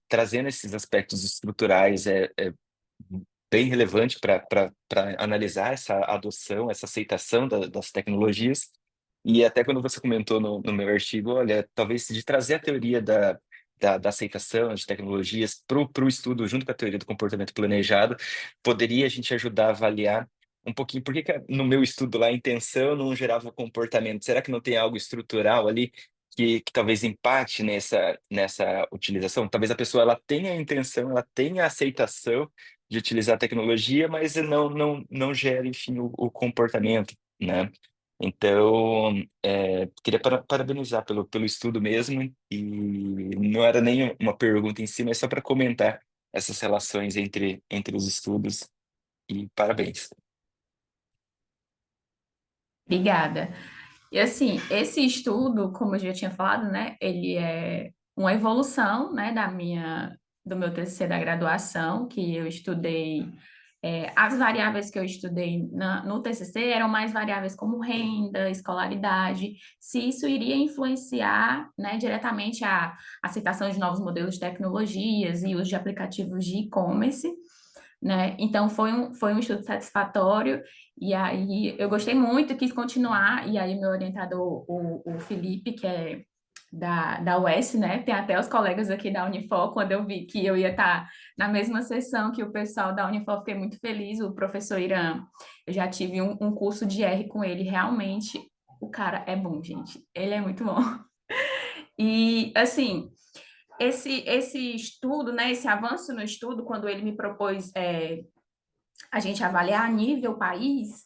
trazendo esses aspectos estruturais é bem relevante para analisar essa adoção, essa aceitação das tecnologias. E até quando você comentou no meu artigo, olha, talvez de trazer a teoria da aceitação de tecnologias para o estudo, junto com a teoria do comportamento planejado, poderia a gente ajudar a avaliar um pouquinho por que no meu estudo lá a intenção não gerava comportamento. Será que não tem algo estrutural ali que talvez empate nessa utilização? Talvez a pessoa ela tenha a intenção, ela tenha a aceitação de utilizar a tecnologia, mas não gera, enfim, o comportamento, né? Então, queria parabenizar pelo estudo mesmo, e não era nem uma pergunta em si, mas só para comentar essas relações entre os estudos, e parabéns. Obrigada. E assim, esse estudo, como eu já tinha falado, né, ele é uma evolução, né, do meu TCC da graduação, que eu estudei, as variáveis que eu estudei no TCC eram mais variáveis como renda, escolaridade, se isso iria influenciar, né, diretamente a aceitação de novos modelos de tecnologias e uso de aplicativos de e-commerce, né? Então foi um estudo satisfatório, e aí eu gostei muito, quis continuar, e aí meu orientador, o Felipe, que é da UES, né? Tem até os colegas aqui da Unifor, quando eu vi que eu ia estar na mesma sessão que o pessoal da Unifor, fiquei muito feliz. O professor Irã, eu já tive um curso de R com ele, realmente, o cara é bom, gente. Ele é muito bom. E, assim, esse estudo, né, esse avanço no estudo, quando ele me propôs a gente avaliar a nível país,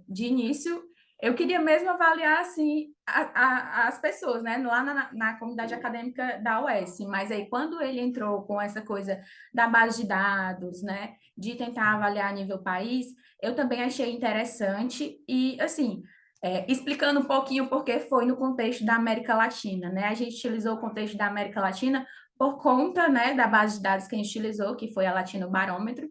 de início, eu queria mesmo avaliar, assim, as pessoas, né, lá na comunidade acadêmica da UES, mas aí quando ele entrou com essa coisa da base de dados, né, de tentar avaliar a nível país, eu também achei interessante e, assim, explicando um pouquinho porque foi no contexto da América Latina, né, a gente utilizou o contexto da América Latina por conta, né, da base de dados que a gente utilizou, que foi a Latino Barômetro,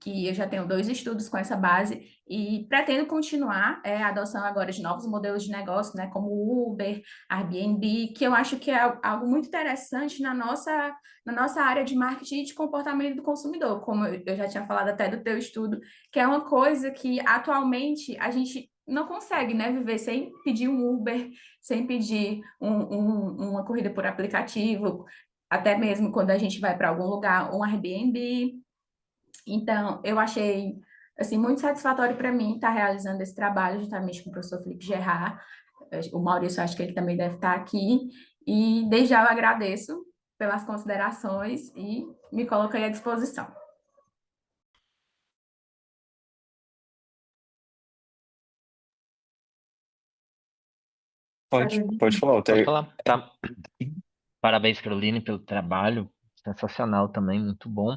que eu já tenho 2 estudos com essa base e pretendo continuar a adoção agora de novos modelos de negócio, né, como o Uber, Airbnb, que eu acho que é algo muito interessante na nossa área de marketing e de comportamento do consumidor, como eu já tinha falado até do teu estudo, que é uma coisa que atualmente a gente não consegue, né, viver sem pedir um Uber, sem pedir uma corrida por aplicativo, até mesmo quando a gente vai para algum lugar, um Airbnb. Então, eu achei assim muito satisfatório para mim estar realizando esse trabalho juntamente com o professor Felipe Gerard. O Maurício, acho que ele também deve estar aqui. E desde já eu agradeço pelas considerações e me coloquei à disposição. Pode falar, Pode Altair. falar. Tá. Parabéns, Caroline, pelo trabalho. Sensacional também, muito bom.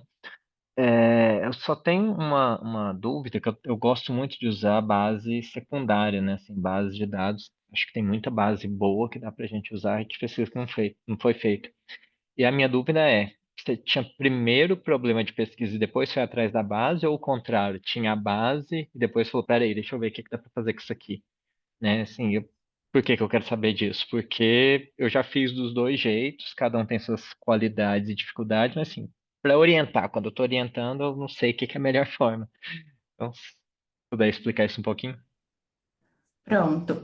Eu só tenho uma dúvida, que eu gosto muito de usar a base secundária, né? Assim, base de dados. Acho que tem muita base boa que dá para a gente usar e que precisa que não foi feito. E a minha dúvida é, você tinha primeiro problema de pesquisa e depois foi atrás da base, ou o contrário? Tinha a base e depois falou, peraí, deixa eu ver o que que dá para fazer com isso aqui, né? Assim, por que que eu quero saber disso? Porque eu já fiz dos dois jeitos, cada um tem suas qualidades e dificuldades, mas assim, para orientar, quando eu estou orientando, eu não sei o que que é a melhor forma. Então, se puder explicar isso um pouquinho. Pronto.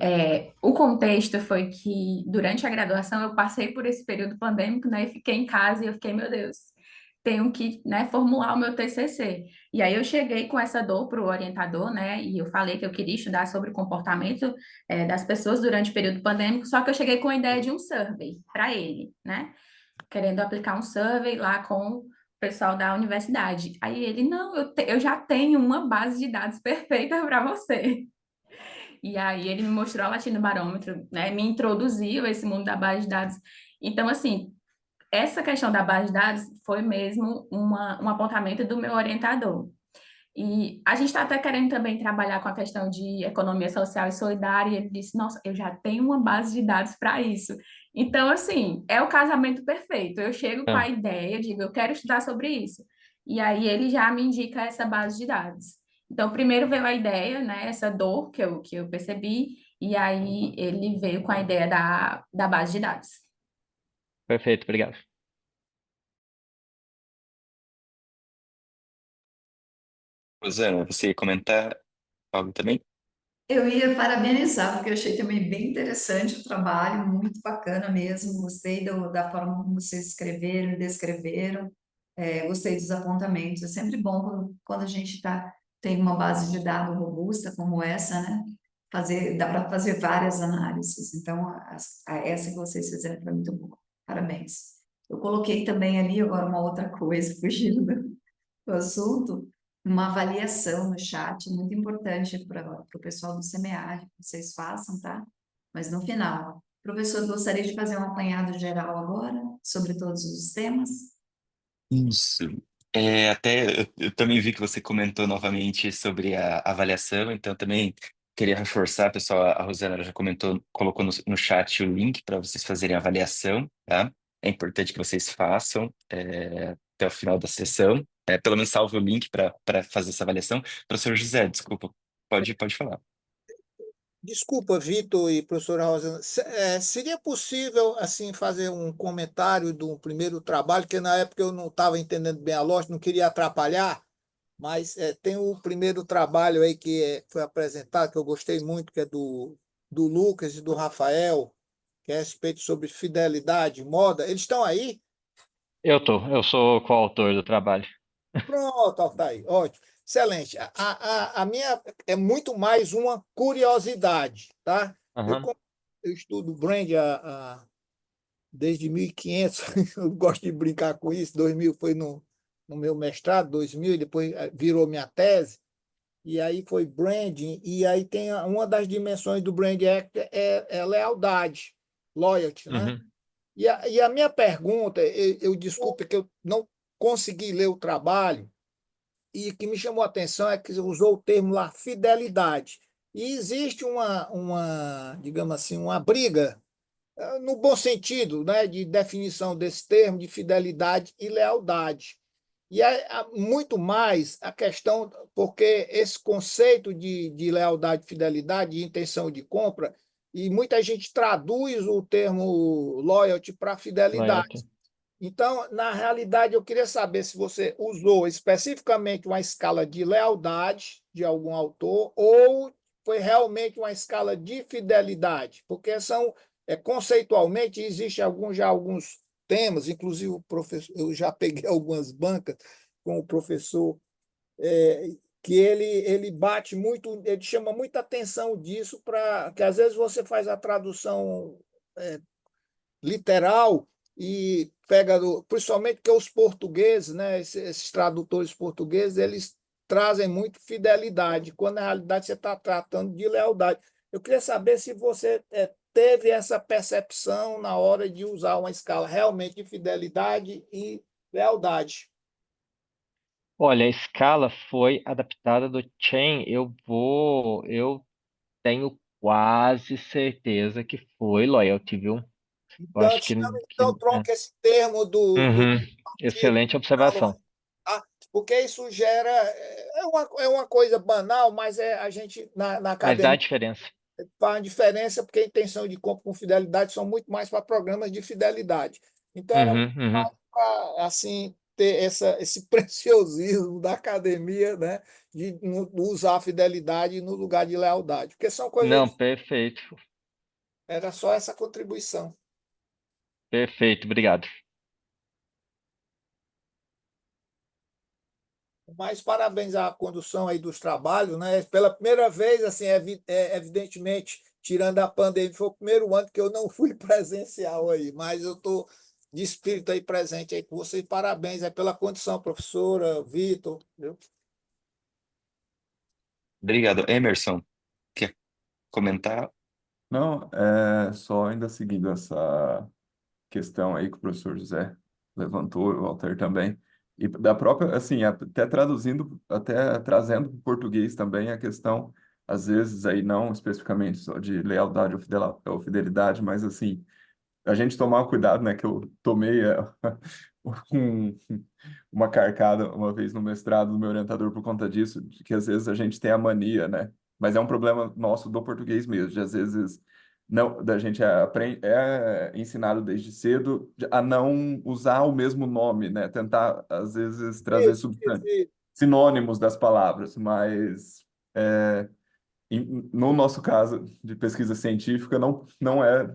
O contexto foi que durante a graduação eu passei por esse período pandêmico, né, e fiquei em casa e eu fiquei, meu Deus, tenho que, né, formular o meu TCC. E aí eu cheguei com essa dor para o orientador, né, e eu falei que eu queria estudar sobre o comportamento, das pessoas durante o período pandêmico, só que eu cheguei com a ideia de um survey para ele, né, querendo aplicar um survey lá com o pessoal da universidade. Aí ele, não, eu já tenho uma base de dados perfeita para você. E aí ele me mostrou a Latino Barômetro, né? Me introduziu a esse mundo da base de dados. Então, assim, essa questão da base de dados foi mesmo um apontamento do meu orientador. E a gente está até querendo também trabalhar com a questão de economia social e solidária, e ele disse, nossa, eu já tenho uma base de dados para isso. Então, assim, é o casamento perfeito. Eu chego com a Ah, ideia, digo, eu quero estudar sobre isso. E aí ele já me indica essa base de dados. Então, primeiro veio a ideia, né, essa dor que eu percebi, e aí ele veio com a ideia da base de dados. perfeito, obrigado. Rosana, você ia comentar algo também? Eu ia parabenizar, porque eu achei também bem interessante o trabalho, muito bacana mesmo. Gostei da forma como vocês escreveram e descreveram. Gostei dos apontamentos. É sempre bom quando a gente tem uma base de dados robusta como essa, né? Dá para fazer várias análises. Então, essa que vocês fizeram foi muito boa. Parabéns. Eu coloquei também ali agora uma outra coisa, fugindo do assunto, uma avaliação no chat, muito importante para o pessoal do SEMEAD, que vocês façam, tá? Mas no final, professor, gostaria de fazer um apanhado geral agora sobre todos os temas? Isso. Até eu também vi que você comentou novamente sobre a avaliação, então também queria reforçar, pessoal, a Rosana ela já comentou, colocou no chat o link para vocês fazerem a avaliação, tá? É importante que vocês façam até o final da sessão. Pelo menos salve o link para fazer essa avaliação. Professor José, desculpa, pode falar. Desculpa, Vitor e professora Rosana, seria possível assim fazer um comentário do primeiro trabalho, que na época eu não estava entendendo bem a lógica, não queria atrapalhar, mas tem o primeiro trabalho aí que foi apresentado, que eu gostei muito, que é do Lucas e do Rafael, que é a respeito sobre fidelidade, moda. Eles estão aí? Eu sou coautor do trabalho. Pronto, Altair, ótimo. Excelente. A minha é muito mais uma curiosidade, tá? Eu, Aham. como eu estudo brand desde 1500, eu gosto de brincar com isso. 2000 foi no meu mestrado, 2000, e depois virou minha tese. E aí foi branding, e aí tem uma das dimensões do Brand Act é lealdade, loyalty, né? Uhum. E a minha pergunta, eu desculpe que eu não consegui ler o trabalho, e que me chamou a atenção é que usou o termo lá, fidelidade. E existe digamos assim, uma briga, no bom sentido, né, de definição desse termo de fidelidade e lealdade. E há muito mais a questão, porque esse conceito de lealdade, fidelidade e intenção de compra, e muita gente traduz o termo loyalty para fidelidade. Loyalty. Então, na realidade, eu queria saber se você usou especificamente uma escala de lealdade de algum autor ou foi realmente uma escala de fidelidade, porque conceitualmente existe alguns temas, inclusive o professor, eu já peguei algumas bancas com o professor, que ele bate muito, ele chama muita atenção disso, para que às vezes você faz a tradução literal e pega, principalmente que os portugueses, né, esses tradutores portugueses, eles trazem muito fidelidade, quando na realidade você está tratando de lealdade. Eu queria saber se você teve essa percepção na hora de usar uma escala realmente de fidelidade e lealdade. Olha, a escala foi adaptada do Chain. Eu tenho quase certeza que foi loyalty, viu? Eu Então, acho que, então troca esse termo do Uhum. artigo Excelente para observação. porque isso gera. É uma coisa banal, mas a gente, na Mas dá a academia, diferença. faz a diferença, porque a intenção de compra com fidelidade são muito mais para programas de fidelidade. Então, era Uhum, uhum. para assim, ter esse preciosismo da academia, né, de usar a fidelidade no lugar de lealdade, porque são coisas. Não, perfeito. Era só essa contribuição. Perfeito, obrigado. Mas parabéns à condução aí dos trabalhos, né? Pela primeira vez, assim, evidentemente, tirando a pandemia, foi o primeiro ano que eu não fui presencial aí, mas eu estou de espírito aí presente aí com vocês. Parabéns aí pela condição, professora, Vitor, viu? Obrigado. Emerson, quer comentar? Não, só ainda seguindo essa questão aí que o professor José levantou, o Walter também, e da própria, assim, até traduzindo, até trazendo para o português também a questão, às vezes aí não especificamente só de lealdade ou fidelidade, mas assim, a gente tomar cuidado, né, que eu tomei um- uma carcada uma vez no mestrado do meu orientador por conta disso, de que às vezes a gente tem a mania, né, mas é um problema nosso do português mesmo, de às vezes não, da gente é ensinado desde cedo a não usar o mesmo nome, né, tentar às vezes trazer Isso. sinônimos das palavras, mas no nosso caso de pesquisa científica, não é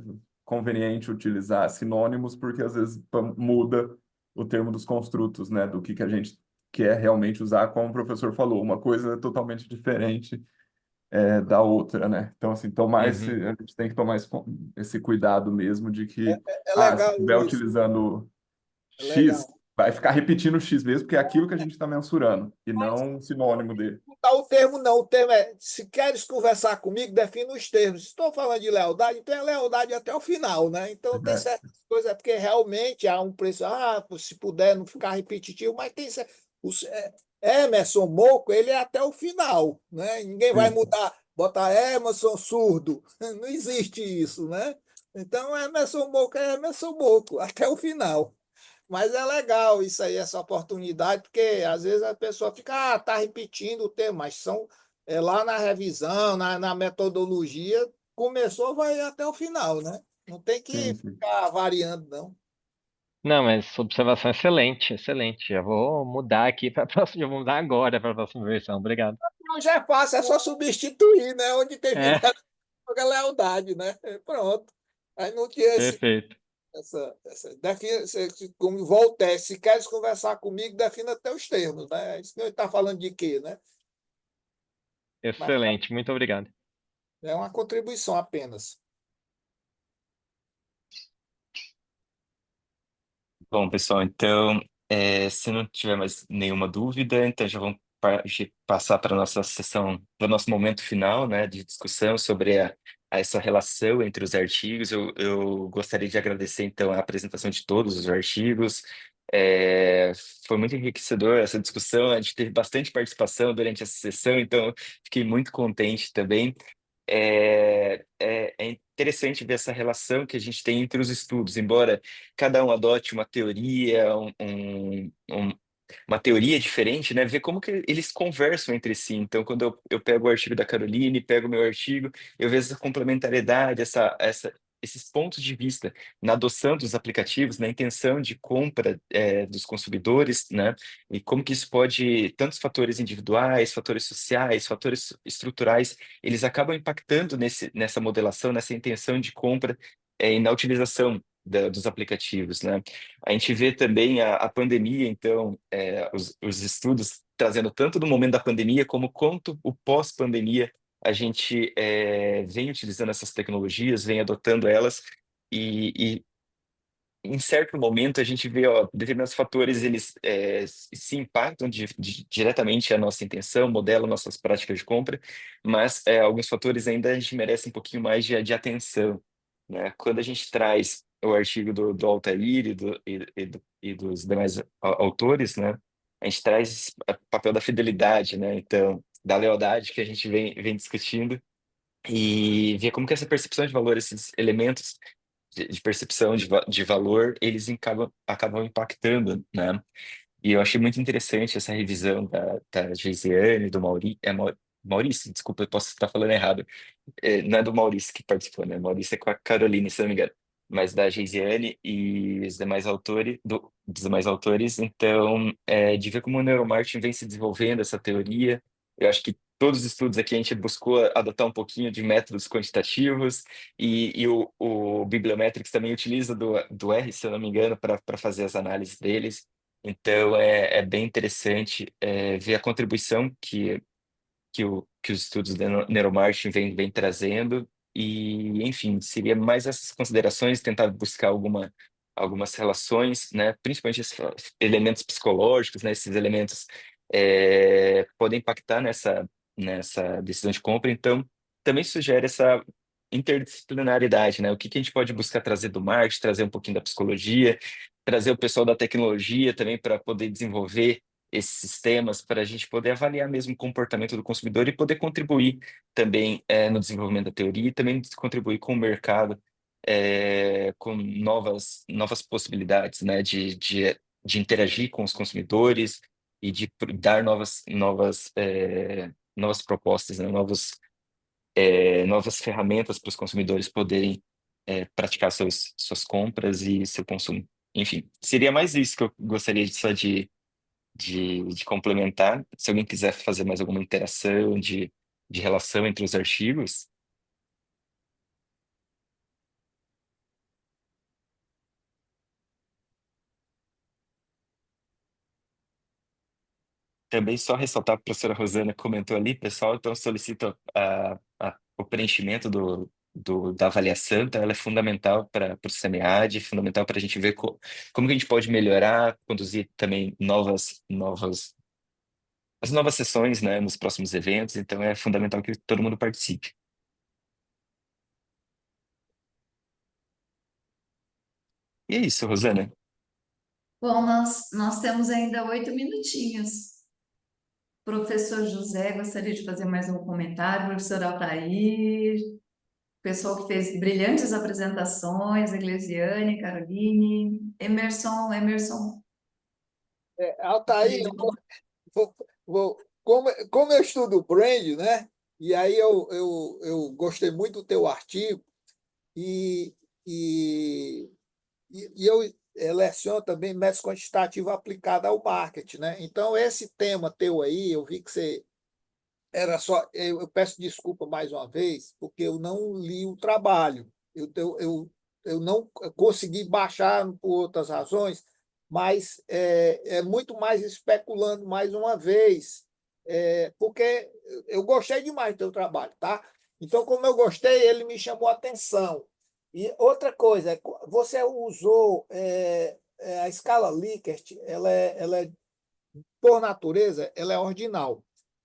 conveniente utilizar sinônimos, porque às vezes muda o termo dos construtos, né? Do que a gente quer realmente usar, como o professor falou, uma coisa é totalmente diferente da outra, né? Então, assim, Uhum. a gente tem que tomar esse cuidado mesmo de que, É se legal estiver isso, utilizando é legal. X, vai ficar repetindo X mesmo, porque é aquilo que a gente está mensurando, e não um sinônimo dele. O termo não, o termo é, se queres conversar comigo, defina os termos. Se estou falando de lealdade, então é lealdade até o final, né? Então tem É, certas coisas, porque realmente há um preço, se puder não ficar repetitivo, mas tem Emerson Moco, ele é até o final, né? Ninguém vai sim, mudar, botar Emerson surdo, não existe isso, né? Então Emerson Moco é Emerson Moco, até o final. Mas é legal isso aí, essa oportunidade, porque às vezes a pessoa fica, tá repetindo o tema, mas lá na revisão, na metodologia, começou, vai até o final, né? Não tem que sim, sim. ficar variando, não. Não, mas observação excelente, excelente. Já vou mudar aqui para a próxima, já vou mudar agora para a próxima versão. Obrigado. Não, já é fácil, é só substituir, né? Onde tem É, fidelidade, joga lealdade, né? Pronto. Aí não tinha Perfeito. como Voltaire, se queres conversar comigo, defina até os termos, né? Isso que ele está falando de quê, né? Mas Excelente. Muito obrigado. é uma contribuição apenas. Bom, pessoal, então, se não tiver mais nenhuma dúvida, então já vamos passar para a nossa sessão, para o nosso momento final, né, de discussão sobre essa relação entre os artigos. Eu gostaria de agradecer, então, a apresentação de todos os artigos. É, foi muito enriquecedor essa discussão, a gente teve bastante participação durante essa sessão, então fiquei muito contente também. É interessante ver essa relação que a gente tem entre os estudos, embora cada um adote uma teoria, uma teoria diferente, né? Ver como que eles conversam entre si. Então, quando eu pego o artigo da Caroline, pego o meu artigo, eu vejo essa complementariedade, esses pontos de vista na adoção dos aplicativos, na intenção de compra, dos consumidores, né? E como que isso pode, tantos fatores individuais, fatores sociais, fatores estruturais, eles acabam impactando nessa modelação, nessa intenção de compra, e na utilização dos aplicativos, né? A gente vê também a pandemia, então, os estudos trazendo tanto do momento da pandemia como quanto o pós-pandemia, a gente vem utilizando essas tecnologias, vem adotando elas, e em certo momento a gente vê, ó, determinados fatores, eles se impactam diretamente a nossa intenção, modelam nossas práticas de compra, mas alguns fatores ainda a gente merece um pouquinho mais de atenção, né? Quando a gente traz o artigo do Altair e dos demais autores, né? A gente traz o papel da fidelidade, né? Então, da lealdade que a gente vem discutindo e ver como que essa percepção de valor, esses elementos de percepção de valor, eles acabam impactando, né? E eu achei muito interessante essa revisão da Geisiane, do Maurício, desculpa, eu posso estar falando errado. Não é do Maurício que participou, né? Maurício é com a Caroline, se não me engano. Mas da Geisiane e os demais autores, dos demais autores. Então, de ver como o neuromarketing vem se desenvolvendo, essa teoria. Eu acho que todos os estudos aqui a gente buscou adotar um pouquinho de métodos quantitativos e o Bibliometrics também utiliza do R, se eu não me engano, para fazer as análises deles. Então, é bem interessante ver a contribuição que os estudos de neuromarketing vem trazendo. E, enfim, seria mais essas considerações, tentar buscar algumas relações, né? Principalmente esses elementos psicológicos, né? Esses elementos podem impactar nessa decisão de compra. Então, também sugere essa interdisciplinaridade, né? O que a gente pode buscar trazer do marketing, trazer um pouquinho da psicologia, trazer o pessoal da tecnologia também para poder desenvolver esses sistemas para a gente poder avaliar mesmo o comportamento do consumidor e poder contribuir também no desenvolvimento da teoria e também contribuir com o mercado com novas possibilidades, né, de interagir com os consumidores e de dar novas propostas, né, novas ferramentas para os consumidores poderem praticar suas compras e seu consumo. Enfim, seria mais isso que eu gostaria só de complementar. Se alguém quiser fazer mais alguma interação de relação entre os artigos. Também só ressaltar, a professora Rosana comentou ali, pessoal, então solicito o preenchimento da avaliação, então ela é fundamental para o SEMEAD, fundamental para a gente ver como que a gente pode melhorar, conduzir também as novas sessões, né, nos próximos eventos, então é fundamental que todo mundo participe. E é isso, Rosana. Bom, nós temos ainda 8 minutinhos. Professor José, gostaria de fazer mais um comentário. Professor Altair, pessoal que fez brilhantes apresentações, Eglesiane, Caroline, Emerson. Altair, gostaria de... vou- como eu estudo brand, né? E aí eu gostei muito do teu artigo e, e, e eu leciono também métodos quantitativos aplicados ao marketing, né? Então, esse tema teu aí, eu vi que você era só. Eu peço desculpa mais uma vez, porque eu não li o trabalho. Eu eu não consegui baixar por outras razões, mas é muito mais especulando mais uma vez, porque eu gostei demais do teu trabalho, tá? Então, como eu gostei, ele me chamou a atenção. E outra coisa, você usou a escala Likert, ela é, por natureza, ela é ordinal.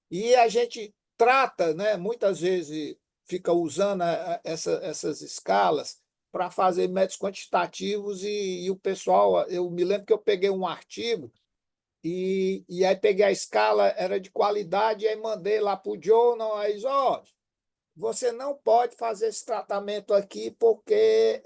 E a gente trata, né, muitas vezes fica usando essas escalas para fazer métodos quantitativos e o pessoal, eu me lembro que eu peguei um artigo e aí peguei a escala, era de qualidade, e aí mandei lá para o journal, aí, ó, você não pode fazer esse tratamento aqui porque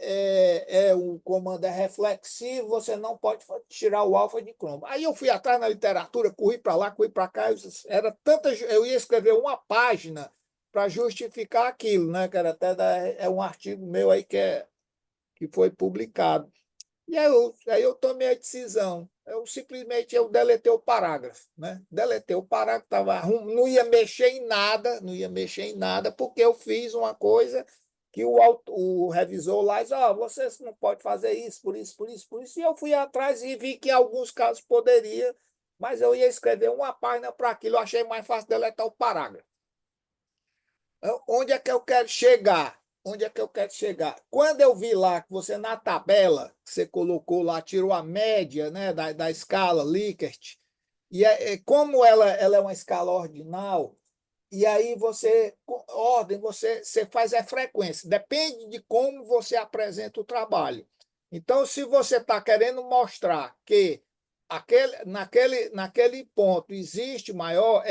o comando é reflexivo, você não pode tirar o alfa de cromo. Aí eu fui atrás na literatura, corri para lá, corri para cá, era tanta, eu ia escrever uma página para justificar aquilo, né? Que era até um artigo meu aí que foi publicado. E aí eu tomei a decisão. Eu deletei o parágrafo, né? Deletei o parágrafo, não ia mexer em nada, não ia mexer em nada, porque eu fiz uma coisa que o revisor lá disse, você não pode fazer isso, por isso, por isso, por isso. E eu fui atrás e vi que em alguns casos poderia, mas eu ia escrever uma página para aquilo, eu achei mais fácil deletar o parágrafo. Onde é que eu quero chegar? Onde é que eu quero chegar? Quando eu vi lá que você, na tabela, você colocou lá, tirou a média, né, da escala Likert, e como ela é uma escala ordinal, e aí você faz a frequência, depende de como você apresenta o trabalho. Então, se você está querendo mostrar que naquele ponto existe maior,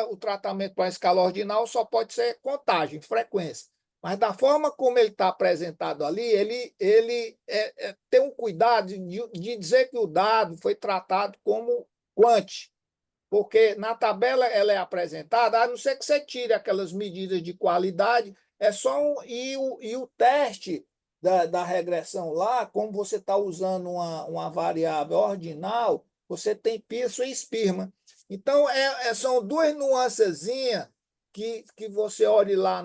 o tratamento para a escala ordinal só pode ser contagem, frequência. Mas da forma como ele está apresentado ali, ele tem um cuidado de dizer que o dado foi tratado como quant, porque na tabela ela é apresentada, a não ser que você tire aquelas medidas de qualidade, é só e o teste da regressão lá, como você está usando uma variável ordinal, você tem Pearson e Spearman. Então, são duas nuancezinhas que você olhe lá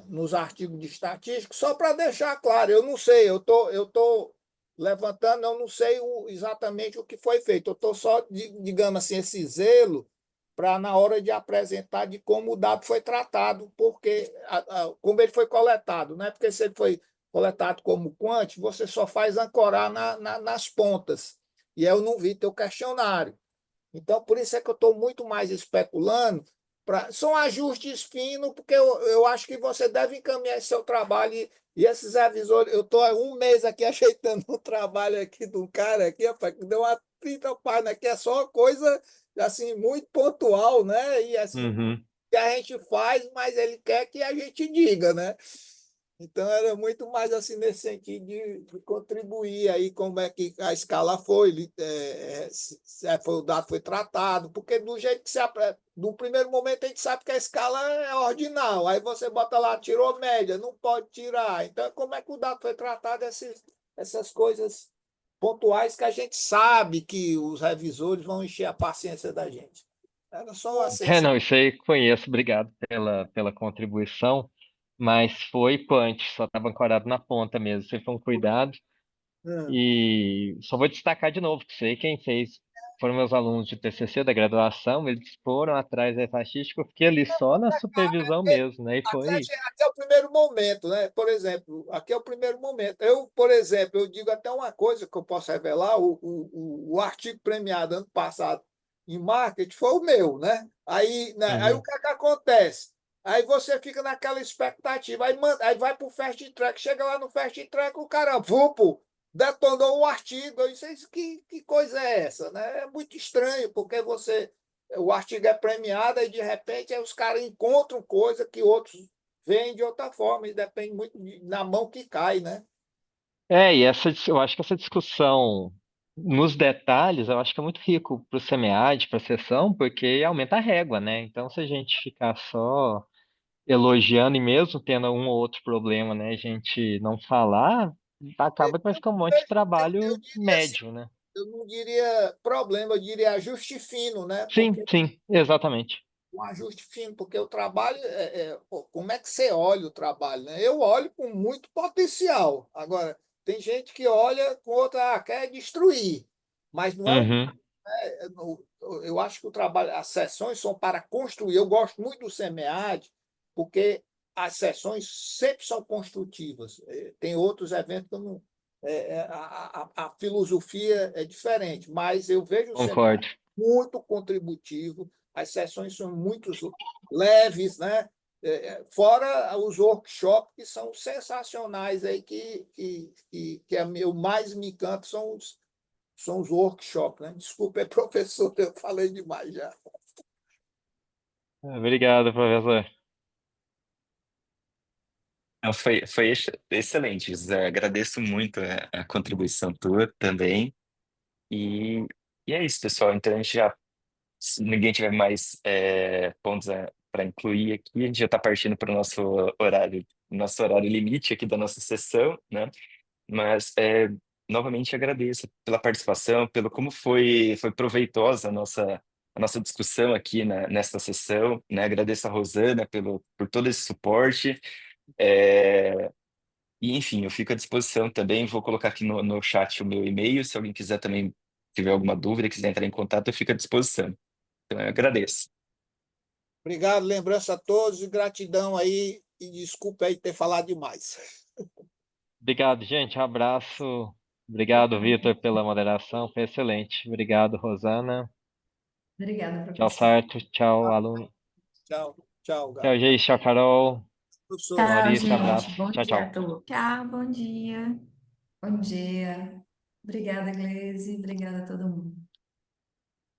nos artigos de estatística, só para deixar claro, eu não sei, eu tô levantando, eu não sei exatamente o que foi feito, eu estou só, digamos assim, esse zelo para, na hora de apresentar, de como o dado foi tratado, porque como ele foi coletado, né? Porque se ele foi coletado como quant, você só faz ancorar nas pontas, e eu não vi teu questionário. Então, por isso é que eu estou muito mais especulando. São ajustes finos, porque eu acho que você deve encaminhar esse seu trabalho e esses revisores. Eu estou há um mês aqui ajeitando um trabalho aqui de um cara aqui, rapaz, que deu uma 30 páginas, que é só coisa assim, muito pontual, né? E assim, que a gente faz, mas ele quer que a gente diga, né? Então, era muito mais assim nesse sentido de contribuir aí como é que a escala foi, o dado foi tratado, porque do jeito que no primeiro momento a gente sabe que a escala é ordinal, aí você bota lá, tirou média, não pode tirar. Então, como é que o dado foi tratado, essas coisas pontuais que a gente sabe que os revisores vão encher a paciência da gente. Era só assim. Não, isso aí conheço, obrigado pela contribuição, mas foi quant, só estava ancorado na ponta mesmo, isso aí foi um cuidado. E só vou destacar de novo que sei quem fez foram meus alunos de TCC da graduação, eles foram atrás da estatística, eu fiquei ali só na supervisão mesmo, né? E foi. Aqui é o primeiro momento, né? Por exemplo, aqui é o primeiro momento. Por exemplo, eu digo até uma coisa que eu posso revelar: o artigo premiado ano passado em marketing foi o meu, né? Aí o que acontece? Aí você fica naquela expectativa, aí vai para o fast track, chega lá no fast track, o cara, detonou um artigo. Eu disse, que coisa é essa, né? É muito estranho, porque o artigo é premiado e, de repente, aí os caras encontram coisa que outros veem de outra forma, e depende muito na mão que cai, né? E eu acho que essa discussão nos detalhes, eu acho que é muito rico para o SEMEAD, para a sessão, porque aumenta a régua, né? Então, se a gente ficar só elogiando e mesmo tendo um ou outro problema, né, a gente não falar, acaba que vai ficar um monte de trabalho médio, né? Eu não diria problema, eu diria ajuste fino, né? Sim, exatamente. um ajuste fino, porque o trabalho, pô, como é que você olha o trabalho, né? Eu olho com muito potencial. Agora, tem gente que olha com outra, quer destruir, mas não é um Uhum. eu acho que o trabalho, as sessões são para construir. Eu gosto muito do SEMEAD, porque as sessões sempre são construtivas. Tem outros eventos que eu não. A filosofia é diferente, mas eu vejo o SEMEAD Concordo. muito contributivo, as sessões são muito leves, né? Fora os workshops que são sensacionais aí, eu mais me encanto são os workshops, né? Desculpa, professor, eu falei demais já. Obrigado, professor. Não, foi excelente, José. Agradeço muito a contribuição tua também. E, e é isso, pessoal. Então, a gente já, se ninguém tiver mais pontos para incluir aqui, a gente já está partindo para o nosso horário limite aqui da nossa sessão, né? Mas, novamente, agradeço pela participação, pelo como foi proveitosa a nossa discussão aqui nesta sessão, né? Agradeço a Rosana por todo esse suporte. É, e, enfim, eu fico à disposição também. Vou colocar aqui no chat o meu e-mail. Se alguém quiser também, tiver alguma dúvida, quiser entrar em contato, eu fico à disposição. Então, eu agradeço. Obrigado, lembrança a todos e gratidão aí, e desculpa aí ter falado demais. Obrigado, gente. Abraço. Obrigado, Vitor, pela moderação. Foi excelente. Obrigado, Rosana. Obrigada, Tchau, professor. Sarto. Tchau, aluno. Tchau, tchau, Tchau, Gabi. Geis. Tchau, Carol. Professor. Tchau, Maurício, gente. abraço. Bom Tchau, dia a tchau. todos. Tchau, bom dia. Bom dia. Obrigada, Gleise. Obrigada a todo mundo.